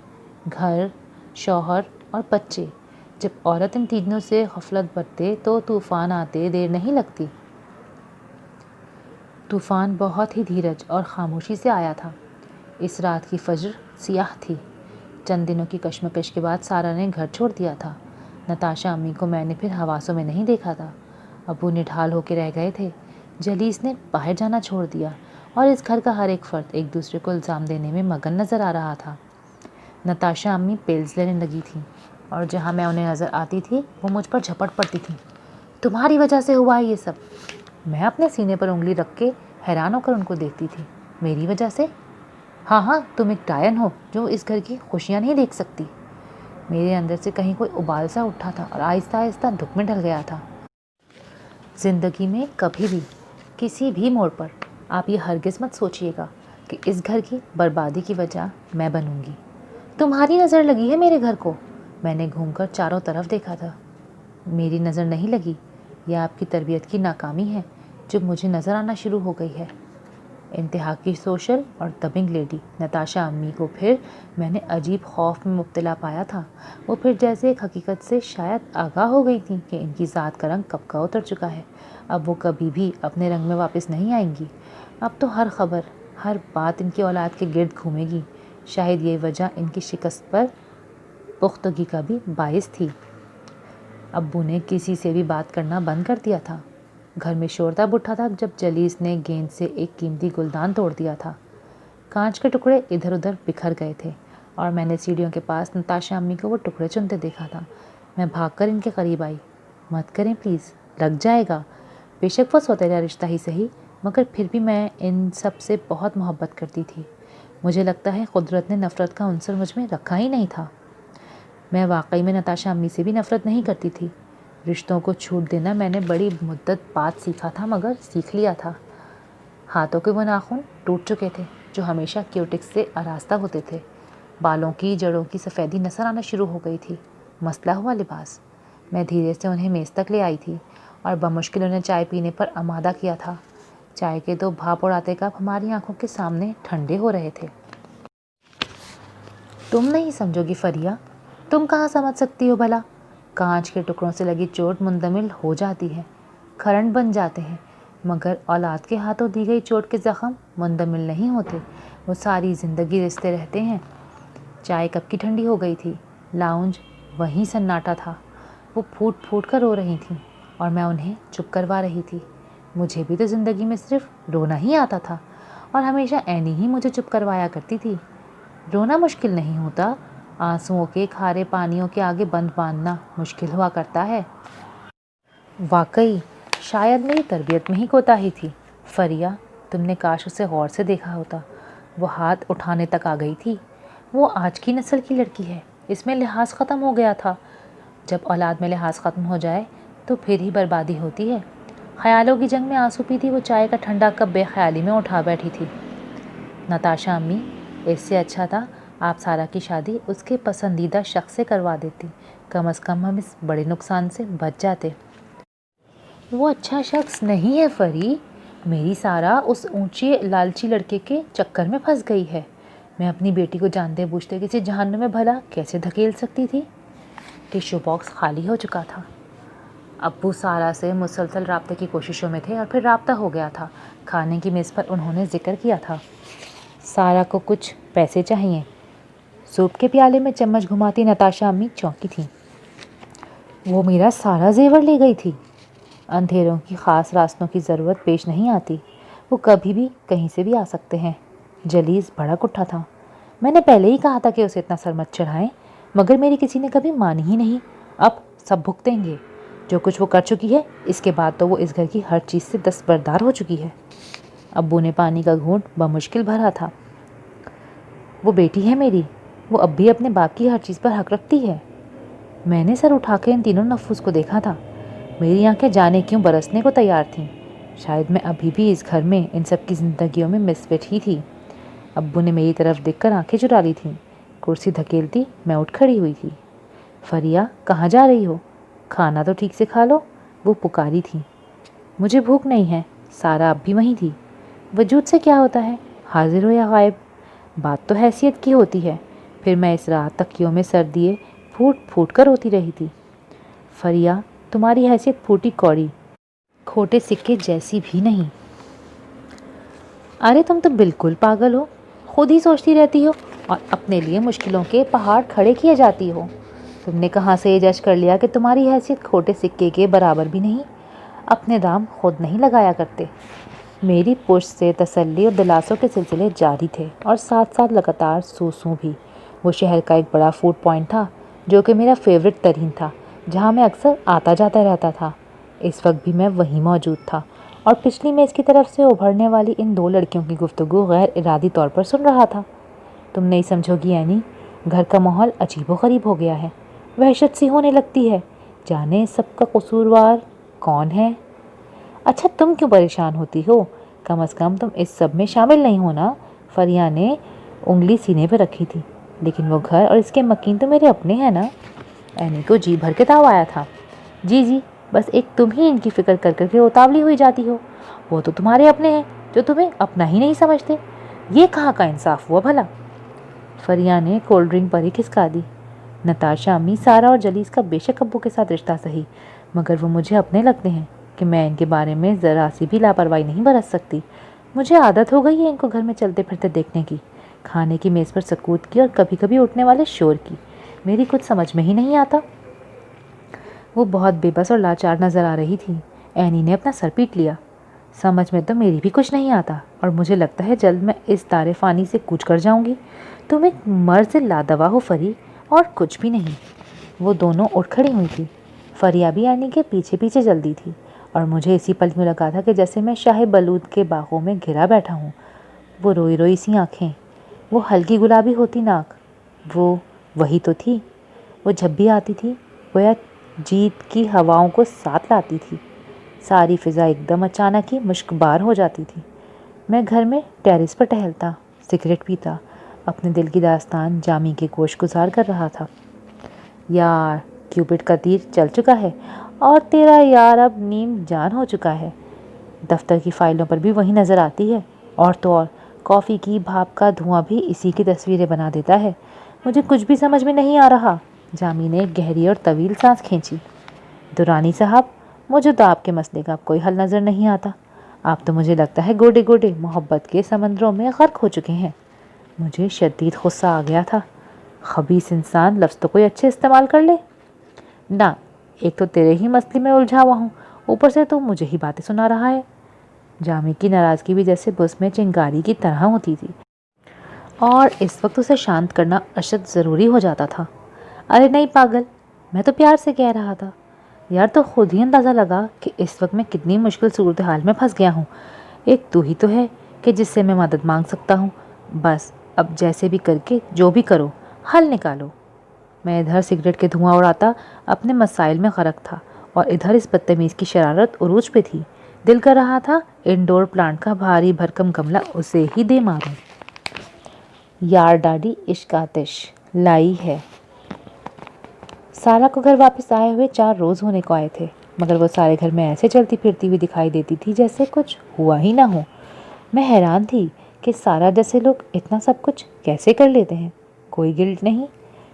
گھر، شوہر اور بچے۔ جب عورت ان تینوں سے غفلت برتے تو طوفان آتے دیر نہیں لگتی۔ طوفان بہت ہی دھیرج اور خاموشی سے آیا تھا۔ اس رات کی فجر سیاہ تھی۔ چند دنوں کی کشمکش کے بعد سارا نے گھر چھوڑ دیا تھا۔ نتاشا امی کو میں نے پھر حواسوں میں نہیں دیکھا تھا۔ ابو نڈھال ہو کے رہ گئے تھے۔ جلیس نے باہر جانا چھوڑ دیا اور اس گھر کا ہر ایک فرد ایک دوسرے کو الزام دینے میں مگن نظر آ رہا تھا۔ نتاشا امی پیلز لینے لگی تھیں اور جہاں میں انہیں نظر آتی تھی وہ مجھ پر جھپٹ پڑتی تھیں۔ تمہاری وجہ سے ہوا ہے یہ سب۔ میں اپنے سینے پر انگلی رکھ کے حیران ہو کر ان کو دیکھتی تھی۔ میری وجہ سے؟ ہاں، تم ایک ٹائرن ہو جو اس گھر کی خوشیاں نہیں دیکھ سکتی۔ میرے اندر سے کہیں کوئی ابال سا اٹھا تھا اور آہستہ آہستہ دھک میں ڈل گیا تھا۔ زندگی میں کبھی بھی کسی بھی موڑ پر آپ یہ ہرگز مت سوچیے گا کہ اس گھر کی بربادی کی وجہ میں بنوں گی۔ تمہاری نظر لگی ہے میرے گھر کو؟ میں نے گھوم کر چاروں طرف دیکھا تھا۔ میری نظر نہیں لگی، یہ آپ کی تربیت کی ناکامی ہے جو مجھے نظر آنا شروع ہو گئی ہے۔ انتہا کی سوشل اور دبنگ لیڈی نتاشا امی کو پھر میں نے عجیب خوف میں مبتلا پایا تھا۔ وہ پھر جیسے ایک حقیقت سے شاید آگاہ ہو گئی تھیں کہ ان کی ذات کا رنگ کب کا اتر چکا ہے، اب وہ کبھی بھی اپنے رنگ میں واپس نہیں آئیں گی۔ اب تو ہر خبر، ہر بات ان کی اولاد کے گرد گھومے گی۔ شاید یہ وجہ ان کی شکست پر پختگی کا بھی باعث تھی۔ ابو نے کسی سے بھی بات کرنا بند کر دیا تھا۔ گھر میں شور تب اٹھا تھا جب جلیس نے گیند سے ایک قیمتی گلدان توڑ دیا تھا۔ کانچ کے ٹکڑے ادھر ادھر بکھر گئے تھے اور میں نے سیڑھیوں کے پاس نتاشا امی کو وہ ٹکڑے چنتے دیکھا تھا۔ میں بھاگ کر ان کے قریب آئی۔ مت کریں پلیز، لگ جائے گا۔ بے شک وہ سوتیلا رشتہ ہی صحیح، مگر پھر بھی میں ان سب سے بہت محبت کرتی تھی۔ مجھے لگتا ہے قدرت نے نفرت کا عنصر مجھ میں رکھا ہی نہیں تھا۔ میں واقعی میں نتاشا امی سے بھی نفرت نہیں کرتی تھی۔ رشتوں کو چھوٹ دینا میں نے بڑی مدت بعد سیکھا تھا، مگر سیکھ لیا تھا۔ ہاتھوں کے وہ ناخن ٹوٹ چکے تھے جو ہمیشہ کیوٹکس سے آراستہ ہوتے تھے۔ بالوں کی جڑوں کی سفیدی نظر آنا شروع ہو گئی تھی۔ مسئلہ ہوا لباس۔ میں دھیرے سے انہیں میز تک لے آئی تھی اور بمشکل انہیں چائے پینے پر آمادہ کیا تھا۔ چائے کے دو بھاپ اڑاتے کپ ہماری آنکھوں کے سامنے ٹھنڈے ہو رہے تھے۔ تم نہیں سمجھو گی فریہ، تم کہاں سمجھ سکتی ہو بھلا؟ کانچ کے ٹکڑوں سے لگی چوٹ مندمل ہو جاتی ہے، کھرنڈ بن جاتے ہیں، مگر اولاد کے ہاتھوں دی گئی چوٹ کے زخم مندمل نہیں ہوتے۔ وہ ساری زندگی رستے رہتے ہیں۔ چائے کب کی ٹھنڈی ہو گئی تھی، لاؤنج وہیں سناٹا تھا۔ وہ پھوٹ پھوٹ کر رو رہی تھیں اور میں انہیں چپ کروا رہی تھی۔ مجھے بھی تو زندگی میں صرف رونا ہی آتا تھا اور ہمیشہ اینی ہی مجھے چپ کروایا کرتی تھی۔ رونا مشکل نہیں ہوتا، آنسوؤں کے کھارے پانیوں کے آگے بند باندھنا مشکل ہوا کرتا ہے۔ واقعی شاید میری تربیت میں ہی کوتاہی تھی۔ فریہ، تم نے کاش اسے غور سے دیکھا ہوتا، وہ ہاتھ اٹھانے تک آ گئی تھی۔ وہ آج کی نسل کی لڑکی ہے، اس میں لحاظ ختم ہو گیا تھا۔ جب اولاد میں لحاظ ختم ہو جائے تو پھر ہی بربادی ہوتی ہے۔ خیالوں کی جنگ میں آنسو پیتی وہ چائے کا ٹھنڈا کپ بے خیالی میں اٹھا بیٹھی تھی۔ نتاشا امی، اس سے اچھا تھا آپ سارا کی شادی اس کے پسندیدہ شخص سے کروا دیتی، کم از کم ہم اس بڑے نقصان سے بچ جاتے۔ وہ اچھا شخص نہیں ہے فری، میری سارا اس اونچے لالچی لڑکے کے چکر میں پھنس گئی ہے۔ میں اپنی بیٹی کو جانتے بوجھتے کسی جہنم میں بھلا کیسے دھکیل سکتی تھی؟ ٹیشو باکس خالی ہو چکا تھا۔ ابو سارا سے مسلسل رابطے کی کوششوں میں تھے اور پھر رابطہ ہو گیا تھا۔ کھانے کی میز پر انہوں نے ذکر کیا تھا، سارا کو کچھ پیسے چاہیے۔ سوپ کے پیالے میں چمچ گھماتی نتاشا امی چونکی تھیں۔ وہ میرا سارا زیور لے گئی تھی۔ اندھیروں کی خاص راستوں کی ضرورت پیش نہیں آتی، وہ کبھی بھی کہیں سے بھی آ سکتے ہیں۔ جلیس بھڑک اٹھا تھا۔ میں نے پہلے ہی کہا تھا کہ اسے اتنا سر مت چڑھائیں، مگر میری کسی نے کبھی مانی ہی نہیں۔ اب سب بھگتیں گے جو کچھ وہ کر چکی ہے، اس کے بعد تو وہ اس گھر کی ہر چیز سے دستبردار ہو چکی ہے۔ ابو نے پانی کا گھونٹ بمشکل بھرا تھا۔ وہ بیٹی ہے میری، وہ اب بھی اپنے باپ کی ہر چیز پر حق رکھتی ہے۔ میں نے سر اٹھا کے ان تینوں نفوس کو دیکھا تھا۔ میری آنکھیں جانے کیوں برسنے کو تیار تھیں۔ شاید میں ابھی بھی اس گھر میں ان سب کی زندگیوں میں مسفٹ ہی تھی۔ ابو نے میری طرف دیکھ کر آنکھیں چرا لی تھیں۔ کرسی دھکیلتی میں اٹھ کھڑی ہوئی تھی۔ فریہ، کہاں جا رہی ہو؟ کھانا تو ٹھیک سے کھا لو، وہ پکاری تھی۔ مجھے بھوک نہیں ہے۔ سارا اب بھی وہیں تھی۔ وجود سے کیا ہوتا ہے، حاضر ہو یا غائب؟ بات تو حیثیت کی ہوتی ہے۔ پھر میں اس رات تکیوں میں سر دیے پھوٹ پھوٹ کر روتی رہی تھی۔ فریہ، تمہاری حیثیت پھوٹی کوڑی کھوٹے سکے جیسی بھی نہیں۔ ارے تم تو بالکل پاگل ہو، خود ہی سوچتی رہتی ہو اور اپنے لیے مشکلوں کے پہاڑ کھڑے کیے جاتی ہو۔ تم نے کہاں سے یہ جج کر لیا کہ تمہاری حیثیت کھوٹے سکے کے برابر بھی نہیں؟ اپنے دام خود نہیں لگایا کرتے۔ میری پشت سے تسلی اور دلاسوں کے سلسلے جاری تھے اور ساتھ ساتھ لگاتار سوسوں بھی۔ وہ شہر کا ایک بڑا فوڈ پوائنٹ تھا جو کہ میرا فیورٹ ترین تھا، جہاں میں اکثر آتا جاتا رہتا تھا۔ اس وقت بھی میں وہیں موجود تھا اور پچھلی میز کی طرف سے ابھرنے والی ان دو لڑکیوں کی گفتگو غیر ارادی طور پر سن رہا تھا۔ تم نہیں سمجھو گی اینی، گھر کا ماحول عجیب و غریب ہو گیا ہے، وحشت سی ہونے لگتی ہے۔ جانے سب کا قصوروار کون ہے؟ اچھا تم کیوں پریشان ہوتی ہو؟ کم از کم تم اس سب میں شامل نہیں ہونا۔ فریہ نے انگلی سینے پہ رکھی تھی۔ لیکن وہ گھر اور اس کے مکین تو میرے اپنے ہیں نا؟ اینی کو جی بھر کے تاؤ آیا تھا۔ جی جی، بس ایک تم ہی ان کی فکر کر کر کے اتاولی ہوئی جاتی ہو۔ وہ تو تمہارے اپنے ہیں جو تمہیں اپنا ہی نہیں سمجھتے۔ یہ کہاں کا انصاف ہوا بھلا؟ فریہ نے کولڈ ڈرنک پر ہی کھسکا دی۔ نتاشا امی، سارا اور جلیس کا بے شک ابو کے ساتھ رشتہ صحیح، مگر وہ مجھے اپنے لگتے ہیں کہ میں ان کے بارے میں ذرا سی بھی لاپرواہی نہیں برت سکتی۔ مجھے عادت ہو گئی ہے ان کو گھر میں چلتے پھرتے دیکھنے کی، کھانے کی میز پر سکوت کی اور کبھی کبھی اٹھنے والے شور کی۔ میری کچھ سمجھ میں ہی نہیں آتا۔ وہ بہت بے بس اور لاچار نظر آ رہی تھی۔ اینی نے اپنا سر پیٹ لیا۔ سمجھ میں تو میری بھی کچھ نہیں آتا اور مجھے لگتا ہے جلد میں اس دار فانی سے کوچ کر جاؤں گی۔ تم ایک مرض لادوا ہو فری، اور کچھ بھی نہیں۔ وہ دونوں اٹھ کھڑی ہوئی تھی۔ فریہ بھی اینی کے پیچھے پیچھے چلتی تھی اور مجھے اسی پل یوں لگا تھا کہ جیسے میں شاہ بلود کے باغوں میں گھرا بیٹھا ہوں۔ وہ روئی روئی سی آنکھیں، وہ ہلکی گلابی ہوتی ناک، وہ وہی تو تھی۔ وہ جب بھی آتی تھی گویا جیت کی ہواؤں کو ساتھ لاتی تھی۔ ساری فضا ایک دم اچانک ہی مشک بار ہو جاتی تھی۔ میں گھر میں ٹیرس پر ٹہلتا، سگریٹ پیتا، اپنے دل کی داستان جامی کے گوش گزار کر رہا تھا۔ یار، کیوپٹ کا تیر چل چکا ہے اور تیرا یار اب نیم جان ہو چکا ہے۔ دفتر کی فائلوں پر بھی وہی نظر آتی ہے، اور تو اور کافی کی بھاپ کا دھواں بھی اسی کی تصویریں بنا دیتا ہے۔ مجھے کچھ بھی سمجھ میں نہیں آ رہا۔ جامی نے گہری اور طویل سانس کھینچی۔ دورانی صاحب، مجھے تو آپ کے مسئلے کا کوئی حل نظر نہیں آتا۔ آپ تو مجھے لگتا ہے گوڈے گوڈے محبت کے سمندروں میں غرق ہو چکے ہیں۔ مجھے شدید غصہ آ گیا تھا۔ خبیث انسان لفظ تو کوئی اچھے استعمال کر لے۔ نہ، ایک تو تیرے ہی مسئلے میں الجھا ہوا ہوں، اوپر سے تو مجھے ہی باتیں سنا رہا ہے۔ جامی کی ناراضگی بھی جیسے بس میں چنگاری کی طرح ہوتی تھی، اور اس وقت اسے شانت کرنا اشد ضروری ہو جاتا تھا۔ ارے نہیں پاگل، میں تو پیار سے کہہ رہا تھا۔ یار تو خود ہی اندازہ لگا کہ اس وقت میں کتنی مشکل صورتحال میں پھنس گیا ہوں۔ ایک تو ہی تو ہے کہ جس سے میں مدد مانگ سکتا ہوں۔ بس اب جیسے بھی کر کے جو بھی کرو، حل نکالو۔ میں ادھر سگریٹ کے دھواں اڑاتا اپنے مسائل میں غرق تھا، اور ادھر اس بدتمیز کی شرارت عروج پہ تھی۔ دل کر رہا تھا انڈور پلانٹ کا بھاری بھرکم گملہ اسے ہی دے ماروں۔ یار ڈاڈی عشق آتش لائی ہے۔ سارا کو گھر واپس آئے ہوئے 4 روز ہونے کو آئے تھے، مگر وہ سارے گھر میں ایسے چلتی پھرتی ہوئی دکھائی دیتی تھی جیسے کچھ ہوا ہی نہ ہو۔ میں حیران تھی کہ سارا جیسے لوگ اتنا سب کچھ کیسے کر لیتے ہیں۔ کوئی گلٹ نہیں،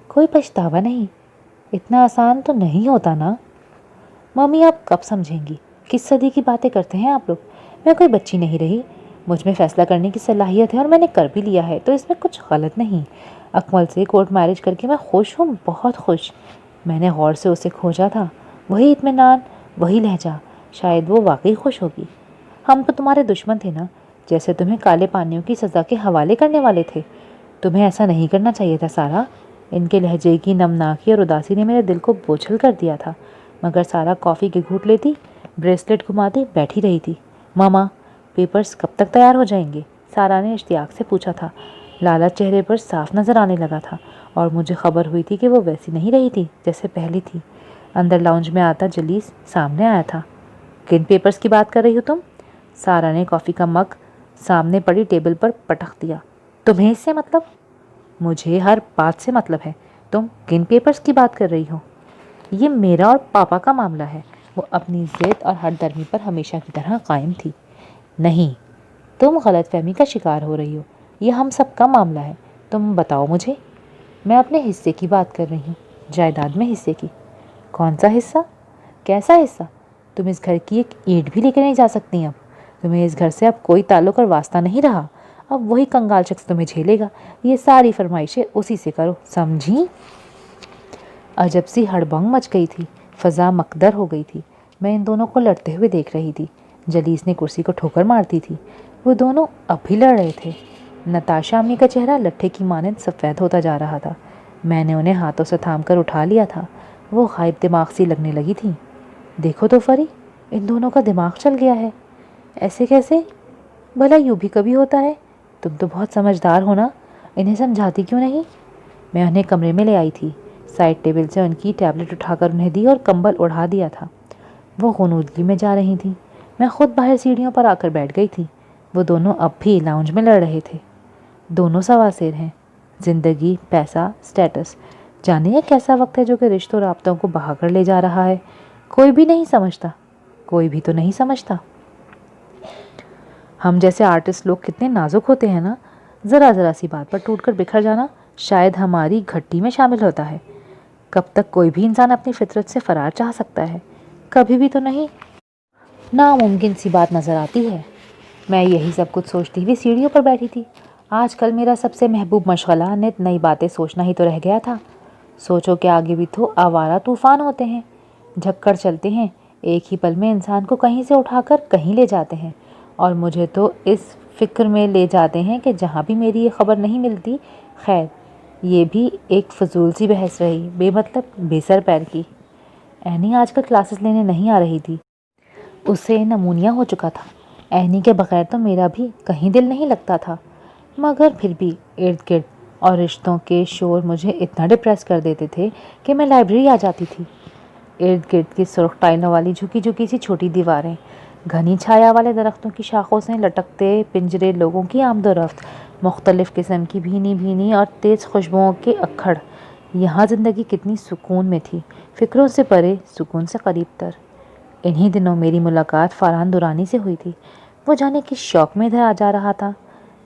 کوئی پچھتاوا نہیں۔ اتنا آسان تو نہیں ہوتا نا۔ ممی آپ کب سمجھیں گی؟ کس صدی کی باتیں کرتے ہیں آپ لوگ؟ میں کوئی بچی نہیں رہی۔ مجھ میں فیصلہ کرنے کی صلاحیت ہے، اور میں نے کر بھی لیا ہے، تو اس میں کچھ غلط نہیں۔ اکمل سے کورٹ میرج کر کے میں خوش ہوں، بہت خوش۔ میں نے غور سے اسے کھوجا تھا، وہی اطمینان، وہی لہجہ۔ شاید وہ واقعی خوش ہوگی۔ ہم تو تمہارے دشمن تھے نا، جیسے تمہیں کالے پانیوں کی سزا کے حوالے کرنے والے تھے۔ تمہیں ایسا نہیں کرنا چاہیے تھا سارا۔ ان کے لہجے کی نمناکی اور اداسی نے میرے دل کو بوچھل کر دیا تھا، مگر سارا کافی کے گھونٹ لیتی، بریسلیٹ گھماتی بیٹھی رہی تھی۔ ماما، پیپرز کب تک تیار ہو جائیں گے؟ سارا نے اشتیاق سے پوچھا تھا۔ لالچ چہرے پر صاف نظر آنے لگا تھا، اور مجھے خبر ہوئی تھی کہ وہ ویسی نہیں رہی تھی جیسے پہلی تھی۔ اندر لاؤنج میں آتا جلیس سامنے آیا تھا۔ کن پیپرز کی بات کر رہی ہو تم؟ سارا نے کافی کا مگ سامنے پڑی ٹیبل پر پٹخ دیا۔ تمہیں اس سے مطلب؟ مجھے ہر بات سے مطلب ہے۔ تم کن پیپرز کی بات کر رہی ہو؟ یہ میرا اور پاپا کا معاملہ ہے۔ وہ اپنی ضد اور ہر درمی پر ہمیشہ کی طرح قائم تھی۔ نہیں، تم غلط فہمی کا شکار ہو رہی ہو۔ یہ ہم سب کا معاملہ ہے۔ تم بتاؤ مجھے۔ میں اپنے حصے کی بات کر رہی ہوں، جائیداد میں حصے کی۔ کون سا حصہ؟ کیسا حصہ؟ تم اس گھر کی ایک اینٹ بھی لے کے نہیں جا سکتی اب۔ تمہیں اس گھر سے اب کوئی تعلق اور واسطہ نہیں رہا۔ اب وہی کنگال شخص تمہیں جھیلے گا۔ یہ ساری فرمائشیں اسی سے کرو، سمجھی؟ عجب سی ہڑبنگ مچ گئی تھی، فضا مکدر ہو گئی تھی۔ میں ان دونوں کو لڑتے ہوئے دیکھ رہی تھی۔ جلیس نے کرسی کو ٹھوکر مارتی تھی۔ وہ دونوں اب بھی لڑ رہے تھے۔ نتاشا امی کا چہرہ لٹھے کی مانند سفید ہوتا جا رہا تھا۔ میں نے انہیں ہاتھوں سے تھام کر اٹھا لیا تھا۔ وہ غائب دماغ سی لگنے لگی تھی۔ دیکھو تو فری، ان دونوں کا دماغ چل گیا ہے۔ ایسے کیسے؟ بھلا یوں بھی کبھی ہوتا ہے؟ تم تو بہت سمجھدار ہو نا، انہیں سمجھاتی کیوں نہیں؟ میں انہیں کمرے میں لے آئی تھی، سائڈ ٹیبل سے ان کی ٹیبلٹ اٹھا کر انہیں دی اور کمبل اڑا دیا تھا۔ وہ غنودگی میں جا رہی تھیں۔ میں خود باہر سیڑھیوں پر آ کر بیٹھ گئی تھی۔ وہ دونوں اب بھی لاؤنج میں لڑ رہے تھے۔ دونوں سواسیر ہیں، زندگی، پیسہ، سٹیٹس۔ جانے یہ کیسا وقت ہے جو کہ رشتوں رابطوں کو بہا کر لے جا رہا ہے؟ کوئی بھی نہیں سمجھتا، کوئی بھی تو نہیں سمجھتا۔ ہم جیسے آرٹسٹ لوگ کتنے نازک ہوتے ہیں نا، ذرا ذرا سی بات پر ٹوٹ کر بکھر جانا شاید ہماری گھٹی میں شامل ہوتا ہے۔ کب تک کوئی بھی انسان اپنی فطرت سے فرار چاہ سکتا ہے؟ کبھی بھی تو نہیں۔ ناممکن سی بات نظر آتی ہے۔ میں یہی سب کچھ سوچتی ہوئی سیڑھیوں پر بیٹھی تھی۔ آج کل میرا سب سے محبوب مشغلہ نت نئی باتیں سوچنا ہی تو رہ گیا تھا۔ سوچو کہ آگے بھی تو آوارہ طوفان ہوتے ہیں، جھکڑ چلتے ہیں، ایک ہی پل میں انسان کو کہیں سے اٹھا کر کہیں لے جاتے ہیں، اور مجھے تو اس فکر میں لے جاتے ہیں کہ جہاں بھی میری یہ خبر نہیں ملتی۔ خیر، یہ بھی ایک فضول سی بحث رہی، بے مطلب، بے سر پیر کی۔ اینی آج کل کلاسز لینے نہیں آ رہی تھی۔ اسے نمونیا ہو چکا تھا۔ اینی کے بغیر تو میرا بھی کہیں دل نہیں لگتا تھا، مگر پھر بھی ارد گرد اور رشتوں کے شور مجھے اتنا ڈپریس کر دیتے تھے کہ میں لائبریری آ جاتی تھی۔ ارد گرد کی سرخ ٹائلوں والی جھکی جھکی سی چھوٹی دیواریں، گھنی چھایا والے درختوں کی شاخوں سے لٹکتے پنجرے، لوگوں کی آمد و رفت، مختلف قسم کی بھینی بھینی اور تیز خوشبوؤں کے اکھڑ۔ یہاں زندگی کتنی سکون میں تھی، فکروں سے پرے، سکون سے قریب تر۔ انہی دنوں میری ملاقات فارہان دورانی سے ہوئی تھی۔ وہ جانے کس شوق میں ادھر آ جا رہا تھا۔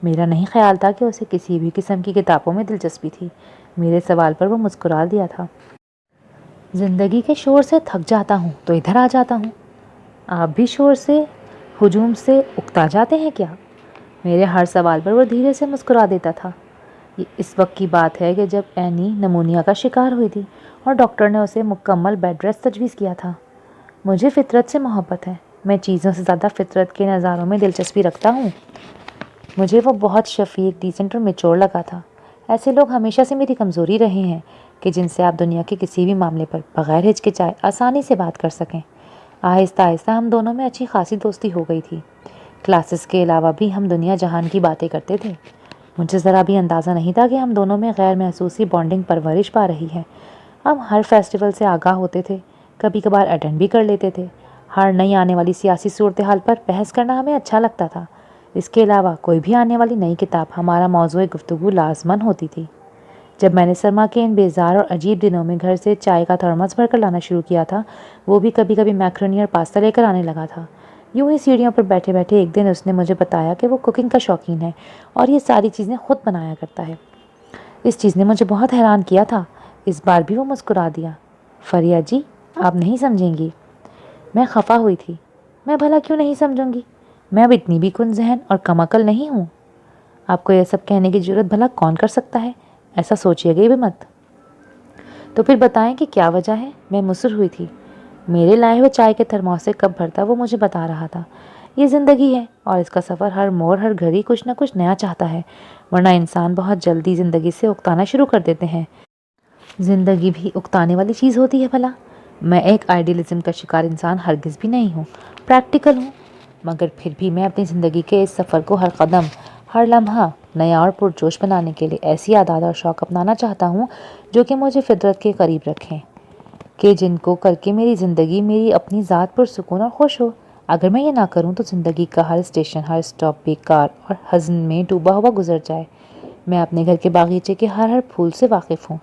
میرا نہیں خیال تھا کہ اسے کسی بھی قسم کی کتابوں میں دلچسپی تھی۔ میرے سوال پر وہ مسکرا دیا تھا۔ زندگی کے شور سے تھک جاتا ہوں تو ادھر آ جاتا ہوں۔ آپ بھی شور سے، ہجوم سے اکتا جاتے ہیں کیا؟ میرے ہر سوال پر وہ دھیرے سے مسکرا دیتا تھا۔ یہ اس وقت کی بات ہے کہ جب اینی نمونیا کا شکار ہوئی تھی اور ڈاکٹر نے اسے مکمل بیڈ ریسٹ تجویز کیا تھا۔ مجھے فطرت سے محبت ہے، میں چیزوں سے زیادہ فطرت کے نظاروں میں دلچسپی رکھتا ہوں۔ مجھے وہ بہت شفیق، ڈیسنٹ اور میچور لگا تھا۔ ایسے لوگ ہمیشہ سے میری کمزوری رہے ہیں کہ جن سے آپ دنیا کے کسی بھی معاملے پر بغیر ہچکچائے آسانی سے بات کر سکیں۔ آہستہ آہستہ ہم دونوں میں اچھی خاصی دوستی ہو گئی تھی۔ کلاسز کے علاوہ بھی ہم دنیا جہان کی باتیں کرتے تھے۔ مجھے ذرا بھی اندازہ نہیں تھا کہ ہم دونوں میں غیر محسوسی بانڈنگ پرورش پا رہی ہے۔ ہم ہر فیسٹیول سے آگاہ ہوتے تھے، کبھی کبھار اٹینڈ بھی کر لیتے تھے۔ ہر نئی آنے والی سیاسی صورتحال پر بحث کرنا ہمیں اچھا لگتا تھا۔ اس کے علاوہ کوئی بھی آنے والی نئی کتاب ہمارا موضوع گفتگو لازماً ہوتی تھی۔ جب میں نے سرما کے ان بیزار اور عجیب دنوں میں گھر سے چائے کا تھرمس بھر کر لانا شروع کیا تھا، وہ بھی کبھی کبھی میکرونی اور پاستا لے کر آنے لگا تھا۔ یوں ہی سیڑھیوں پر بیٹھے بیٹھے ایک دن اس نے مجھے بتایا کہ وہ کوکنگ کا شوقین ہے اور یہ ساری چیزیں خود بنایا کرتا ہے۔ اس چیز نے مجھے بہت حیران کیا تھا۔ اس بار بھی وہ مسکرا دیا۔ فریہ جی، آپ نہیں سمجھیں گی۔ میں خفا ہوئی تھی۔ میں بھلا کیوں نہیں سمجھوں گی؟ میں اب اتنی بھی کن ذہن اور کم عقل نہیں ہوں۔ آپ کو یہ سب کہنے کی جرت بھلا کون کر سکتا ہے؟ ایسا سوچیے گا بھی مت۔ تو پھر بتائیں کہ کیا وجہ ہے؟ میں مصر ہوئی تھی۔ میرے لائے ہوئے چائے کے تھرموس سے کب بھرتا وہ مجھے بتا رہا تھا۔ یہ زندگی ہے اور اس کا سفر ہر موڑ ہر گھڑی کچھ نہ کچھ نیا چاہتا ہے، ورنہ انسان بہت جلدی زندگی سے اکتانا شروع کر دیتے ہیں۔ زندگی بھی اکتانے والی چیز ہوتی ہے بھلا۔ میں ایک آئیڈیلزم کا شکار انسان ہرگز بھی نہیں ہوں، پریکٹیکل ہوں، مگر پھر بھی میں اپنی زندگی کے اس سفر کو ہر قدم، ہر لمحہ نیا اور پرجوش بنانے کے لیے ایسی عادات اور شوق اپنانا چاہتا ہوں جو کہ مجھے فطرت کے قریب رکھیں، کہ جن کو کر کے میری زندگی، میری اپنی ذات پرسکون اور خوش ہو۔ اگر میں یہ نہ کروں تو زندگی کا ہر اسٹیشن، ہر اسٹاپ بیکار اور حزن میں ڈوبا ہوا گزر جائے۔ میں اپنے گھر کے باغیچے کے ہر ہر پھول سے واقف ہوں،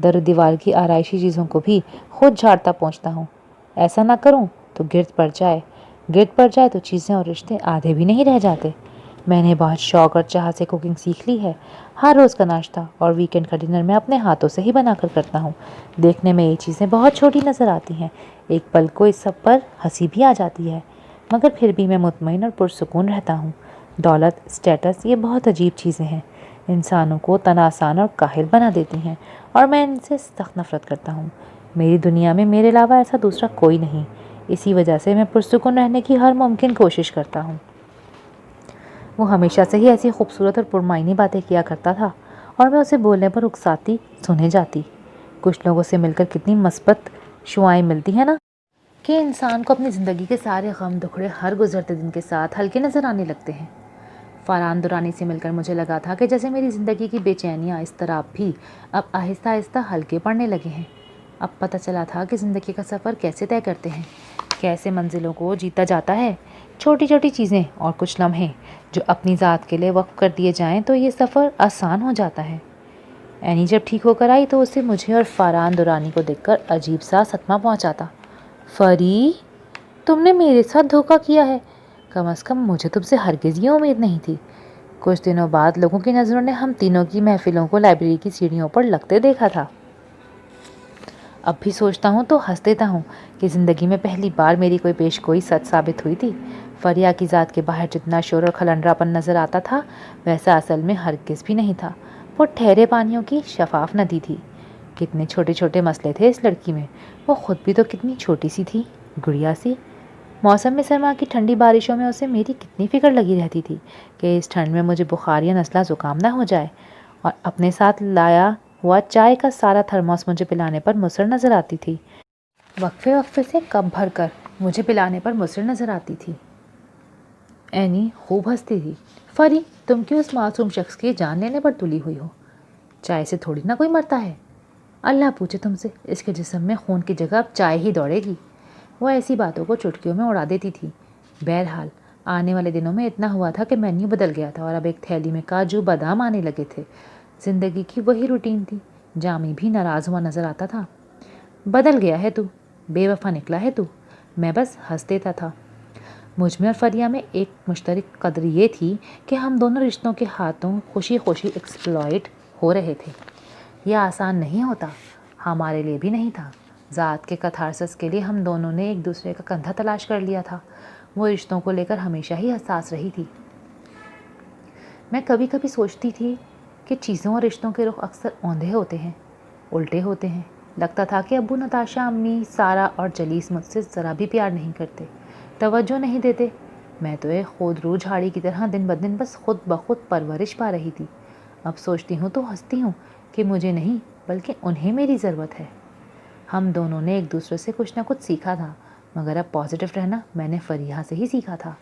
در و دیوار کی آرائشی چیزوں کو بھی خود جھاڑتا پہنچتا ہوں۔ ایسا نہ کروں تو گرد پڑ جائے تو چیزیں اور رشتے آدھے بھی نہیں رہ جاتے۔ میں نے بہت شوق اور چاہ سے کوکنگ سیکھ لی ہے۔ ہر روز کا ناشتہ اور ویکنڈ کا ڈنر میں اپنے ہاتھوں سے ہی بنا کر کرتا ہوں۔ دیکھنے میں یہ چیزیں بہت چھوٹی نظر آتی ہیں، ایک پل کو اس سب پر ہنسی بھی آ جاتی ہے، مگر پھر بھی میں مطمئن اور پرسکون رہتا ہوں۔ دولت، اسٹیٹس، یہ بہت عجیب چیزیں ہیں، انسانوں کو تناسان اور کاہل بنا دیتی ہیں، اور میں ان سے سخت نفرت کرتا ہوں۔ میری دنیا میں میرے علاوہ ایسا دوسرا کوئی نہیں، اسی وجہ سے میں پرسکون رہنے کی ہر ممکن کوشش کرتا ہوں۔ وہ ہمیشہ سے ہی ایسی خوبصورت اور پرمعنی باتیں کیا کرتا تھا اور میں اسے بولنے پر اکساتی، سنے جاتی۔ کچھ لوگوں سے مل کر کتنی مثبت شعائیں ملتی ہیں نا، کہ انسان کو اپنی زندگی کے سارے غم دکھڑے ہر گزرتے دن کے ساتھ ہلکے نظر آنے لگتے ہیں۔ فاران دورانی سے مل کر مجھے لگا تھا کہ جیسے میری زندگی کی بے چینیاں، اضطراب بھی اب آہستہ آہستہ ہلکے پڑنے لگے ہیں۔ اب پتہ چلا تھا کہ زندگی کا سفر کیسے طے کرتے ہیں، کیسے منزلوں کو جیتا جاتا ہے۔ چھوٹی چھوٹی چیزیں اور کچھ لمحے جو اپنی ذات کے لیے وقف کر دیے جائیں تو یہ سفر آسان ہو جاتا ہے۔ اینی جب ٹھیک ہو کر آئی تو اسے مجھے اور فاران دورانی کو دیکھ کر عجیب سا صدمہ پہنچا تھا۔ فری، تم نے میرے ساتھ دھوکہ کیا ہے، کم از کم مجھے تم سے ہرگز یہ امید نہیں تھی۔ کچھ دنوں بعد لوگوں کی نظروں نے ہم تینوں کی محفلوں کو لائبریری کی سیڑھیوں پر لگتے دیکھا تھا۔ اب بھی سوچتا ہوں تو ہنس دیتا ہوں کہ زندگی میں پہلی بار میری کوئی پیش گوئی سچ ثابت ہوئی تھی۔ فریہ کی ذات کے باہر جتنا شور اور کھلنڈراپن نظر آتا تھا ویسا اصل میں ہرگز بھی نہیں تھا۔ وہ ٹھہرے پانیوں کی شفاف ندی تھی۔ کتنے چھوٹے چھوٹے مسئلے تھے اس لڑکی میں، وہ خود بھی تو کتنی چھوٹی سی تھی، گڑیا سی۔ موسم میں سرما کی ٹھنڈی بارشوں میں اسے میری کتنی فکر لگی رہتی تھی کہ اس ٹھنڈ میں مجھے بخار یا نزلہ زکام نہ ہو جائے، اور اپنے ساتھ لایا ہوا چائے کا سارا تھرموس مجھے پلانے پر مصر نظر آتی تھی۔ وقفے وقفے سے کپ بھر کر مجھے پلانے پر مصر نظر آتی تھی۔ اینی خوب ہنستی تھی۔ فری، تم کیوں اس معصوم شخص کی جان لینے پر تلی ہوئی ہو؟ چائے سے تھوڑی نہ کوئی مرتا ہے۔ اللہ پوچھے تم سے، اس کے جسم میں خون کی جگہ اب چائے ہی دوڑے گی۔ وہ ایسی باتوں کو چٹکیوں میں اڑا دیتی تھی۔ بہرحال آنے والے دنوں میں اتنا ہوا تھا کہ مینیو بدل گیا تھا اور اب ایک تھیلی میں کاجو بادام آنے لگے تھے۔ زندگی کی وہی روٹین تھی۔ جامی بھی ناراض ہوا نظر آتا تھا۔ بدل گیا ہے تو، بے وفا نکلا ہے تو۔ میں بس ہنس دیتا تھا۔ مجھ میں اور فریہ میں ایک مشترک قدر یہ تھی کہ ہم دونوں رشتوں کے ہاتھوں خوشی خوشی ایکسپلائٹ ہو رہے تھے۔ یہ آسان نہیں ہوتا، ہمارے لیے بھی نہیں تھا۔ ذات کے کتھارسس کے لیے ہم دونوں نے ایک دوسرے کا کندھا تلاش کر لیا تھا۔ وہ رشتوں کو لے کر ہمیشہ ہی حساس رہی تھی۔ میں کبھی کبھی سوچتی تھی کہ چیزوں اور رشتوں کے رخ اکثر اوندھے ہوتے ہیں، الٹے ہوتے ہیں۔ لگتا تھا کہ ابو، نتاشا، امی، سارا اور جلیس مجھ سے ذرا بھی پیار نہیں کرتے، توجہ نہیں دیتے۔ میں تو ایک خود رو جھاڑی کی طرح دن بدن بس خود بخود پرورش پا رہی تھی۔ اب سوچتی ہوں تو ہنستی ہوں کہ مجھے نہیں بلکہ انہیں میری ضرورت ہے۔ ہم دونوں نے ایک دوسرے سے کچھ نہ کچھ سیکھا تھا، مگر اب پازیٹیو رہنا میں نے فریحہ سے ہی سیکھا تھا۔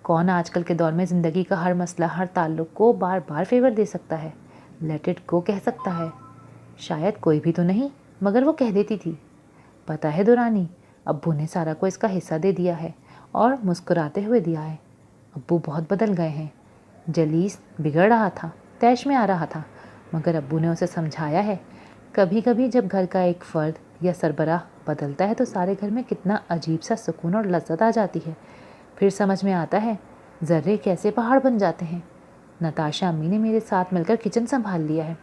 کون آج کل کے دور میں زندگی کا ہر مسئلہ، ہر تعلق کو بار بار فیور دے سکتا ہے، لیٹ اٹ گو کہہ سکتا ہے؟ شاید کوئی بھی تو نہیں، مگر وہ کہہ دیتی تھی۔ پتہ ہے دورانی، ابو نے سارا کو اس کا حصہ دے دیا ہے اور مسکراتے ہوئے دیا ہے۔ ابو بہت بدل گئے ہیں۔ جلیس بگڑ رہا تھا، طیش میں آ رہا تھا، مگر ابو نے اسے سمجھایا ہے۔ کبھی کبھی جب گھر کا ایک فرد یا سربراہ بدلتا ہے تو سارے گھر میں کتنا عجیب سا سکون اور لذت آ جاتی ہے۔ پھر سمجھ میں آتا ہے ذرے کیسے پہاڑ بن جاتے ہیں۔ نتاشا امی نے میرے ساتھ مل کر کچن سنبھال لیا ہے۔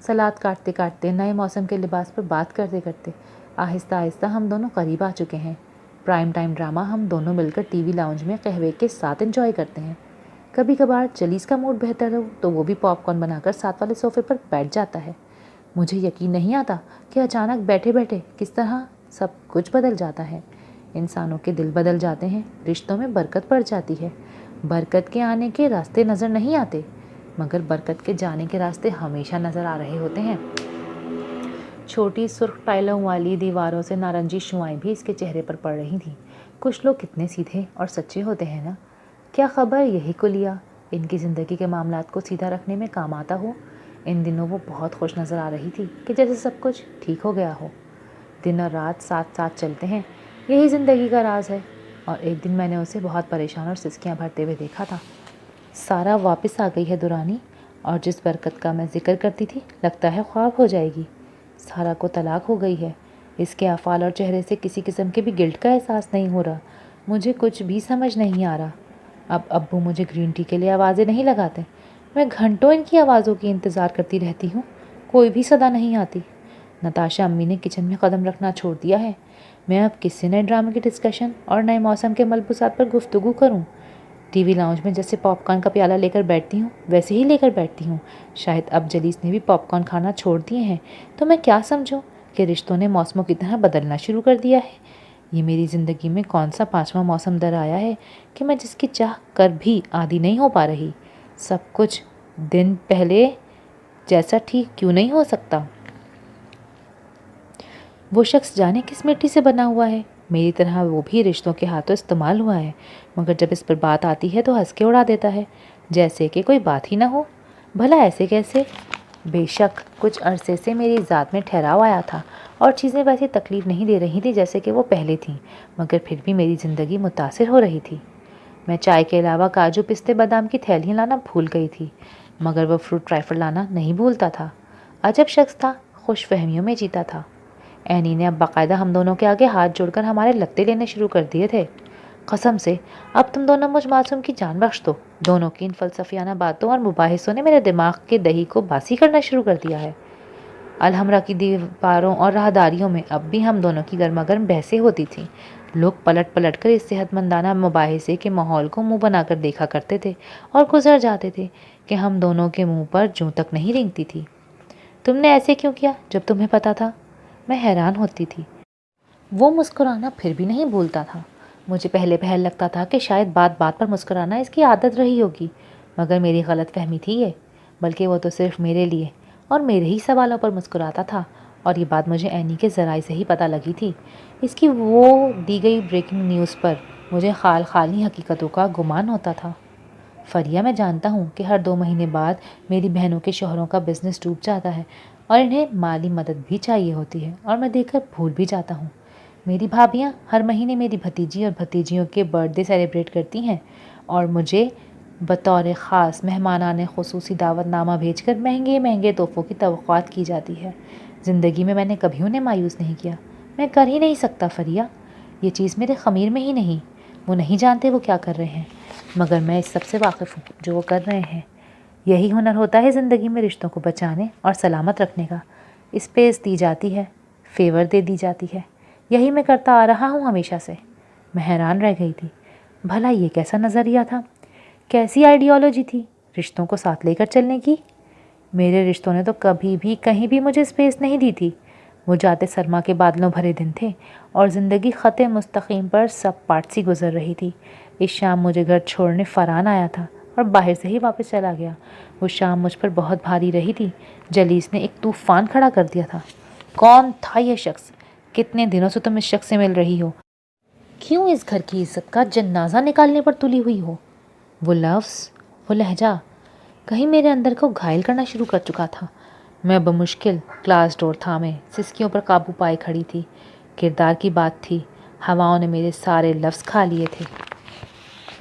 سلاد کاٹتے کاٹتے، نئے موسم کے لباس پر بات کرتے کرتے آہستہ آہستہ ہم دونوں قریب آ چکے ہیں۔ پرائم ٹائم ڈرامہ ہم دونوں مل کر ٹی وی لاؤنج میں قہوے کے ساتھ انجوائے کرتے ہیں۔ کبھی کبھار جلیس کا موڈ بہتر ہو تو وہ بھی پاپ کارن بنا کر ساتھ والے صوفے پر بیٹھ جاتا ہے۔ مجھے یقین نہیں آتا کہ اچانک بیٹھے بیٹھے کس طرح سب کچھ بدل جاتا ہے۔ انسانوں کے دل بدل جاتے ہیں، رشتوں میں برکت پڑ جاتی ہے۔ برکت کے آنے کے راستے نظر نہیں آتے، مگر برکت کے جانے کے راستے ہمیشہ نظر آ رہے ہوتے ہیں۔ چھوٹی سرخ ٹائلوں والی دیواروں سے نارنجی شعائیں بھی اس کے چہرے پر پڑ رہی تھیں۔ کچھ لوگ کتنے سیدھے اور سچے ہوتے ہیں نا، کیا خبر یہی کلیہ ان کی زندگی کے معاملات کو سیدھا رکھنے میں کام آتا ہو۔ ان دنوں وہ بہت خوش نظر آ رہی تھی کہ جیسے سب کچھ ٹھیک ہو گیا ہو۔ دن اور رات ساتھ ساتھ چلتے ہیں، یہی زندگی کا راز ہے۔ اور ایک دن میں نے اسے بہت پریشان اور سسکیاں بھرتے ہوئے دیکھا تھا۔ سارا واپس آ گئی ہے دورانی، اور جس برکت کا میں ذکر کرتی تھی لگتا ہے خواب ہو جائے گی۔ سارا کو طلاق ہو گئی ہے۔ اس کے افعال اور چہرے سے کسی قسم کے بھی گلٹ کا احساس نہیں ہو رہا۔ مجھے کچھ بھی سمجھ نہیں آ رہا۔ اب ابو مجھے گرین ٹی کے لیے آوازیں نہیں لگاتے، میں گھنٹوں ان کی آوازوں کی انتظار کرتی رہتی ہوں، کوئی بھی صدا نہیں آتی۔ نتاشا امی نے کچن میں قدم رکھنا چھوڑ دیا ہے۔ میں اب کس سے نئے ڈرامے کی ڈسکشن اور نئے موسم کے ملبوسات پر گفتگو کروں؟ ٹی وی لاؤنج میں جیسے پاپ کارن کا پیالہ لے کر بیٹھتی ہوں ویسے ہی لے کر بیٹھتی ہوں۔ شاید اب جلیس نے بھی پاپ کارن کھانا چھوڑ دیے ہیں تو میں کیا سمجھوں کہ رشتوں نے موسموں کی طرح بدلنا شروع کر دیا ہے۔ یہ میری زندگی میں کون سا 5واں موسم در آیا ہے کہ میں جس کی چاہ کر بھی عادی نہیں ہو پا رہی۔ سب کچھ دن پہلے جیسا ٹھیک کیوں نہیں ہو سکتا؟ وہ شخص جانے کس مٹی سے بنا ہوا ہے، میری طرح وہ بھی رشتوں کے ہاتھوں استعمال ہوا ہے، مگر جب اس پر بات آتی ہے تو ہنس کے اڑا دیتا ہے جیسے کہ کوئی بات ہی نہ ہو۔ بھلا ایسے کیسے؟ بے شک کچھ عرصے سے میری ذات میں ٹھہراؤ آیا تھا اور چیزیں ویسی تکلیف نہیں دے رہی تھیں جیسے کہ وہ پہلے تھیں، مگر پھر بھی میری زندگی متاثر ہو رہی تھی۔ میں چائے کے علاوہ کاجو، پستے، بادام کی تھیلیاں لانا بھول گئی تھی، مگر وہ فروٹ ٹرائفل لانا نہیں بھولتا تھا۔ عجب شخص تھا، خوش فہمیوں میں جیتا تھا۔ اینی نے اب باقاعدہ ہم دونوں کے آگے ہاتھ جوڑ کر ہمارے لتے لینے شروع کر دیے تھے۔ قسم سے اب تم دونوں مجھ معصوم کی جان بخش دو۔ دونوں کی ان فلسفیانہ باتوں اور مباحثوں نے میرے دماغ کے دہی کو باسی کرنا شروع کر دیا ہے۔ الحمرا کی دیواروں اور راہداریوں میں اب بھی ہم دونوں کی گرما گرم بحثیں ہوتی تھیں۔ لوگ پلٹ پلٹ کر اس صحت مندانہ مباحثے کے ماحول کو منہ بنا کر دیکھا کرتے تھے اور گزر جاتے تھے کہ ہم دونوں کے منہ پر جوں تک نہیں رینگتی تھی۔ تم نے ایسے کیوں کیا جب تمہیں پتا تھا؟ میں حیران ہوتی تھی۔ وہ مسکرانا پھر بھی نہیں بھولتا تھا۔ مجھے پہلے پہل لگتا تھا کہ شاید بات بات پر مسکرانا اس کی عادت رہی ہوگی، مگر میری غلط فہمی تھی یہ، بلکہ وہ تو صرف میرے لیے اور میرے ہی سوالوں پر مسکراتا تھا، اور یہ بات مجھے اینی کے ذرائع سے ہی پتہ لگی تھی۔ اس کی وہ دی گئی بریکنگ نیوز پر مجھے خالی حقیقتوں کا گمان ہوتا تھا۔ فریہ، میں جانتا ہوں کہ ہر 2 مہینے بعد میری بہنوں کے شوہروں کا بزنس ڈوب جاتا ہے اور انہیں مالی مدد بھی چاہیے ہوتی ہے، اور میں دیکھ کر بھول بھی جاتا ہوں۔ میری بھابیاں ہر مہینے میری بھتیجی اور بھتیجیوں کے برتھ ڈے سیلیبریٹ کرتی ہیں اور مجھے بطور خاص مہمانان خصوصی دعوت نامہ بھیج کر مہنگے مہنگے تحفوں کی توقعات کی جاتی ہے۔ زندگی میں نے کبھی انہیں مایوس نہیں کیا، میں کر ہی نہیں سکتا فریہ، یہ چیز میرے خمیر میں ہی نہیں۔ وہ نہیں جانتے وہ کیا کر رہے ہیں، مگر میں اس سب سے واقف ہوں جو وہ کر رہے ہیں۔ یہی ہنر ہوتا ہے زندگی میں رشتوں کو بچانے اور سلامت رکھنے کا۔ اسپیس دی جاتی ہے، فیور دے دی جاتی ہے، یہی میں کرتا آ رہا ہوں ہمیشہ سے۔ میں حیران رہ گئی تھی، بھلا یہ کیسا نظریہ تھا، کیسی آئیڈیالوجی تھی رشتوں کو ساتھ لے کر چلنے کی؟ میرے رشتوں نے تو کبھی بھی کہیں بھی مجھے اسپیس نہیں دی تھی۔ وہ جاتے سرما کے بادلوں بھرے دن تھے اور زندگی خط مستقیم پر سب پارٹ سی گزر رہی تھی۔ اس شام مجھے گھر چھوڑنے فرحان آیا تھا اور باہر سے ہی واپس چلا گیا۔ وہ شام مجھ پر بہت بھاری رہی تھی۔ جلیس نے ایک طوفان کھڑا کر دیا تھا۔ کون تھا یہ شخص؟ کتنے دنوں سے تم اس شخص سے مل رہی ہو؟ کیوں اس گھر کی عزت کا جنازہ نکالنے پر تلی ہوئی ہو؟ وہ لفظ، وہ لہجہ کہیں میرے اندر کو گھائل کرنا شروع کر چکا تھا۔ میں بمشکل کلاس ڈور تھامے سسکیوں پر قابو پائے کھڑی تھی۔ کردار کی بات تھی، ہواؤں نے میرے سارے لفظ کھا لیے تھے۔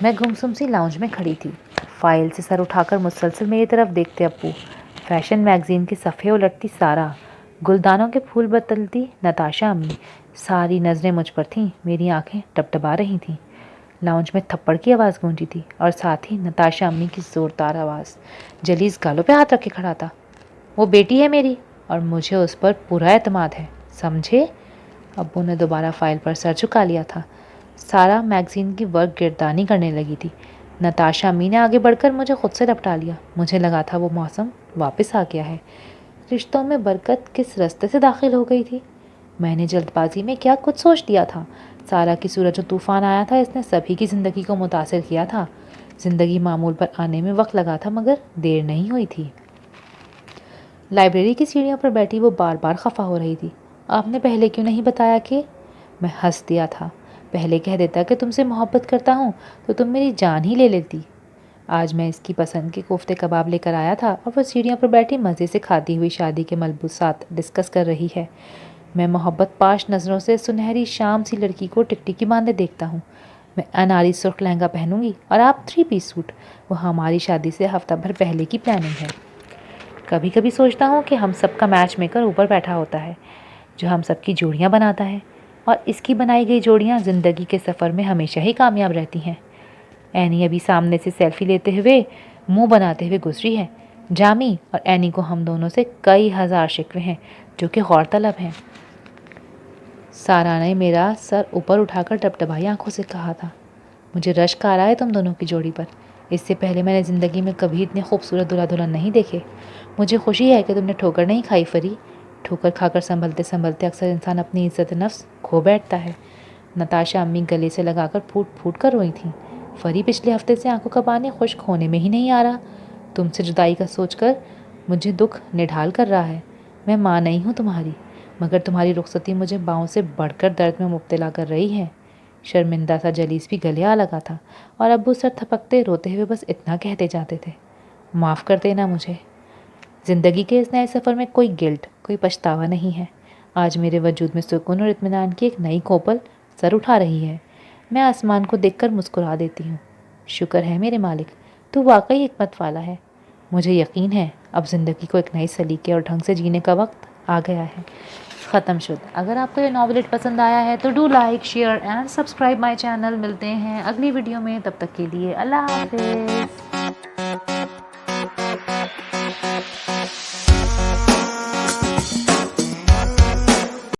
میں گمسم سی لاؤنج میں کھڑی تھی، فائل سے سر اٹھا کر مسلسل میری طرف دیکھتے ابو، فیشن میگزین کے صفحے الٹتی سارا، گلدانوں کے پھول بدلتی نتاشا امی۔ ساری نظریں مجھ پر تھیں، میری آنکھیں ٹپٹپا رہی تھیں۔ لاؤنج میں تھپڑ کی آواز گونجی تھی اور ساتھ ہی نتاشا امی کی زوردار آواز۔ جلیس گالوں پہ ہاتھ رکھ کے کھڑا تھا۔ وہ بیٹی ہے میری اور مجھے اس پر پورا اعتماد ہے، سمجھے؟ ابو نے دوبارہ فائل پر سر جھکا لیا تھا۔ سارا میگزین کی ورک گردانی کرنے لگی تھی۔ نتاشا امی نے آگے بڑھ کر مجھے خود سے لپٹا لیا۔ مجھے لگا تھا وہ موسم واپس آ گیا ہے۔ رشتوں میں برکت کس راستے سے داخل ہو گئی تھی؟ میں نے جلد بازی میں کیا کچھ سوچ لیا تھا؟ سارا کی صورت جو طوفان آیا تھا، اس نے سبھی کی زندگی کو متاثر کیا تھا۔ زندگی معمول پر آنے میں وقت لگا تھا مگر دیر نہیں ہوئی تھی۔ لائبریری کی سیڑھیوں پر بیٹھی وہ بار بار خفا ہو رہی تھی۔ آپ نے پہلے کیوں نہیں بتایا کہ؟ میں ہنس دیا تھا۔ پہلے کہہ دیتا کہ تم سے محبت کرتا ہوں تو تم میری جان ہی لے لیتی۔ آج میں اس کی پسند کے کوفتے کباب لے کر آیا تھا اور وہ سیڑھیوں پر بیٹھی مزے سے کھاتی ہوئی شادی کے ملبوسات ڈسکس کر رہی ہے۔ میں محبت پاش نظروں سے سنہری شام سی لڑکی کو ٹکٹکی باندھے دیکھتا ہوں۔ میں اناری سرخ لہنگا پہنوں گی اور آپ 3 پیس سوٹ۔ وہ ہماری شادی سے ہفتہ بھر پہلے کی پلاننگ ہے۔ کبھی کبھی سوچتا ہوں کہ ہم سب کا میچ میکر اوپر بیٹھا ہوتا ہے جو ہم سب کی جوڑیاں بناتا ہے، اور اس کی بنائی گئی جوڑیاں زندگی کے سفر میں ہمیشہ ہی کامیاب رہتی ہیں۔ اینی ابھی سامنے سے سیلفی لیتے ہوئے منہ بناتے ہوئے گزری ہے۔ جامی اور اینی کو ہم دونوں سے کئی ہزار شکوے ہیں جو کہ غور طلب ہیں۔ سارا نے میرا سر اوپر اٹھا کر ٹپٹپائی آنکھوں سے کہا تھا، مجھے رشک آ رہا ہے تم دونوں کی جوڑی پر۔ اس سے پہلے میں نے زندگی میں کبھی اتنے خوبصورت دلہا دلہن نہیں دیکھے۔ مجھے خوشی ہے کہ تم نے ٹھوکر نہیں کھائی فری۔ ٹھوکر کھا کر سنبھلتے سنبھلتے اکثر انسان اپنی عزت نفس کھو بیٹھتا ہے۔ نتاشا امی گلے سے لگا کر پھوٹ پھوٹ کر روئی تھیں۔ فری پچھلے ہفتے سے آنکھوں کا پانی خشک ہونے میں ہی نہیں آ رہا۔ تم سے جدائی کا سوچ کر مجھے دکھ نڈھال کر رہا ہے۔ میں ماں نہیں ہوں تمہاری، مگر تمہاری رخصتی مجھے باؤں سے بڑھ کر درد میں مبتلا کر رہی ہے۔ شرمندہ سا جلیس بھی گلے آ لگا تھا اور ابو سر تھپکتے روتے ہوئے بس اتنا کہتے جاتے تھے، معاف کر دینا مجھے۔ زندگی کے اس نئے سفر میں کوئی گلٹ، کوئی پچھتاوا نہیں ہے۔ آج میرے وجود میں سکون اور اطمینان کی ایک نئی کھوپل سر اٹھا رہی ہے۔ میں آسمان کو دیکھ کر مسکرا دیتی ہوں۔ شکر ہے میرے مالک، تو واقعی حکمت والا ہے۔ مجھے یقین ہے اب زندگی کو ایک نئی سلیقے اور ڈھنگ سے جینے کا وقت آ گیا ہے۔ ختم شد۔ اگر آپ کو یہ ناولٹ پسند آیا ہے تو do like, share and subscribe my channel. ملتے ہیں اگلی ویڈیو میں، تب تک کے لیے اللہ حافظ۔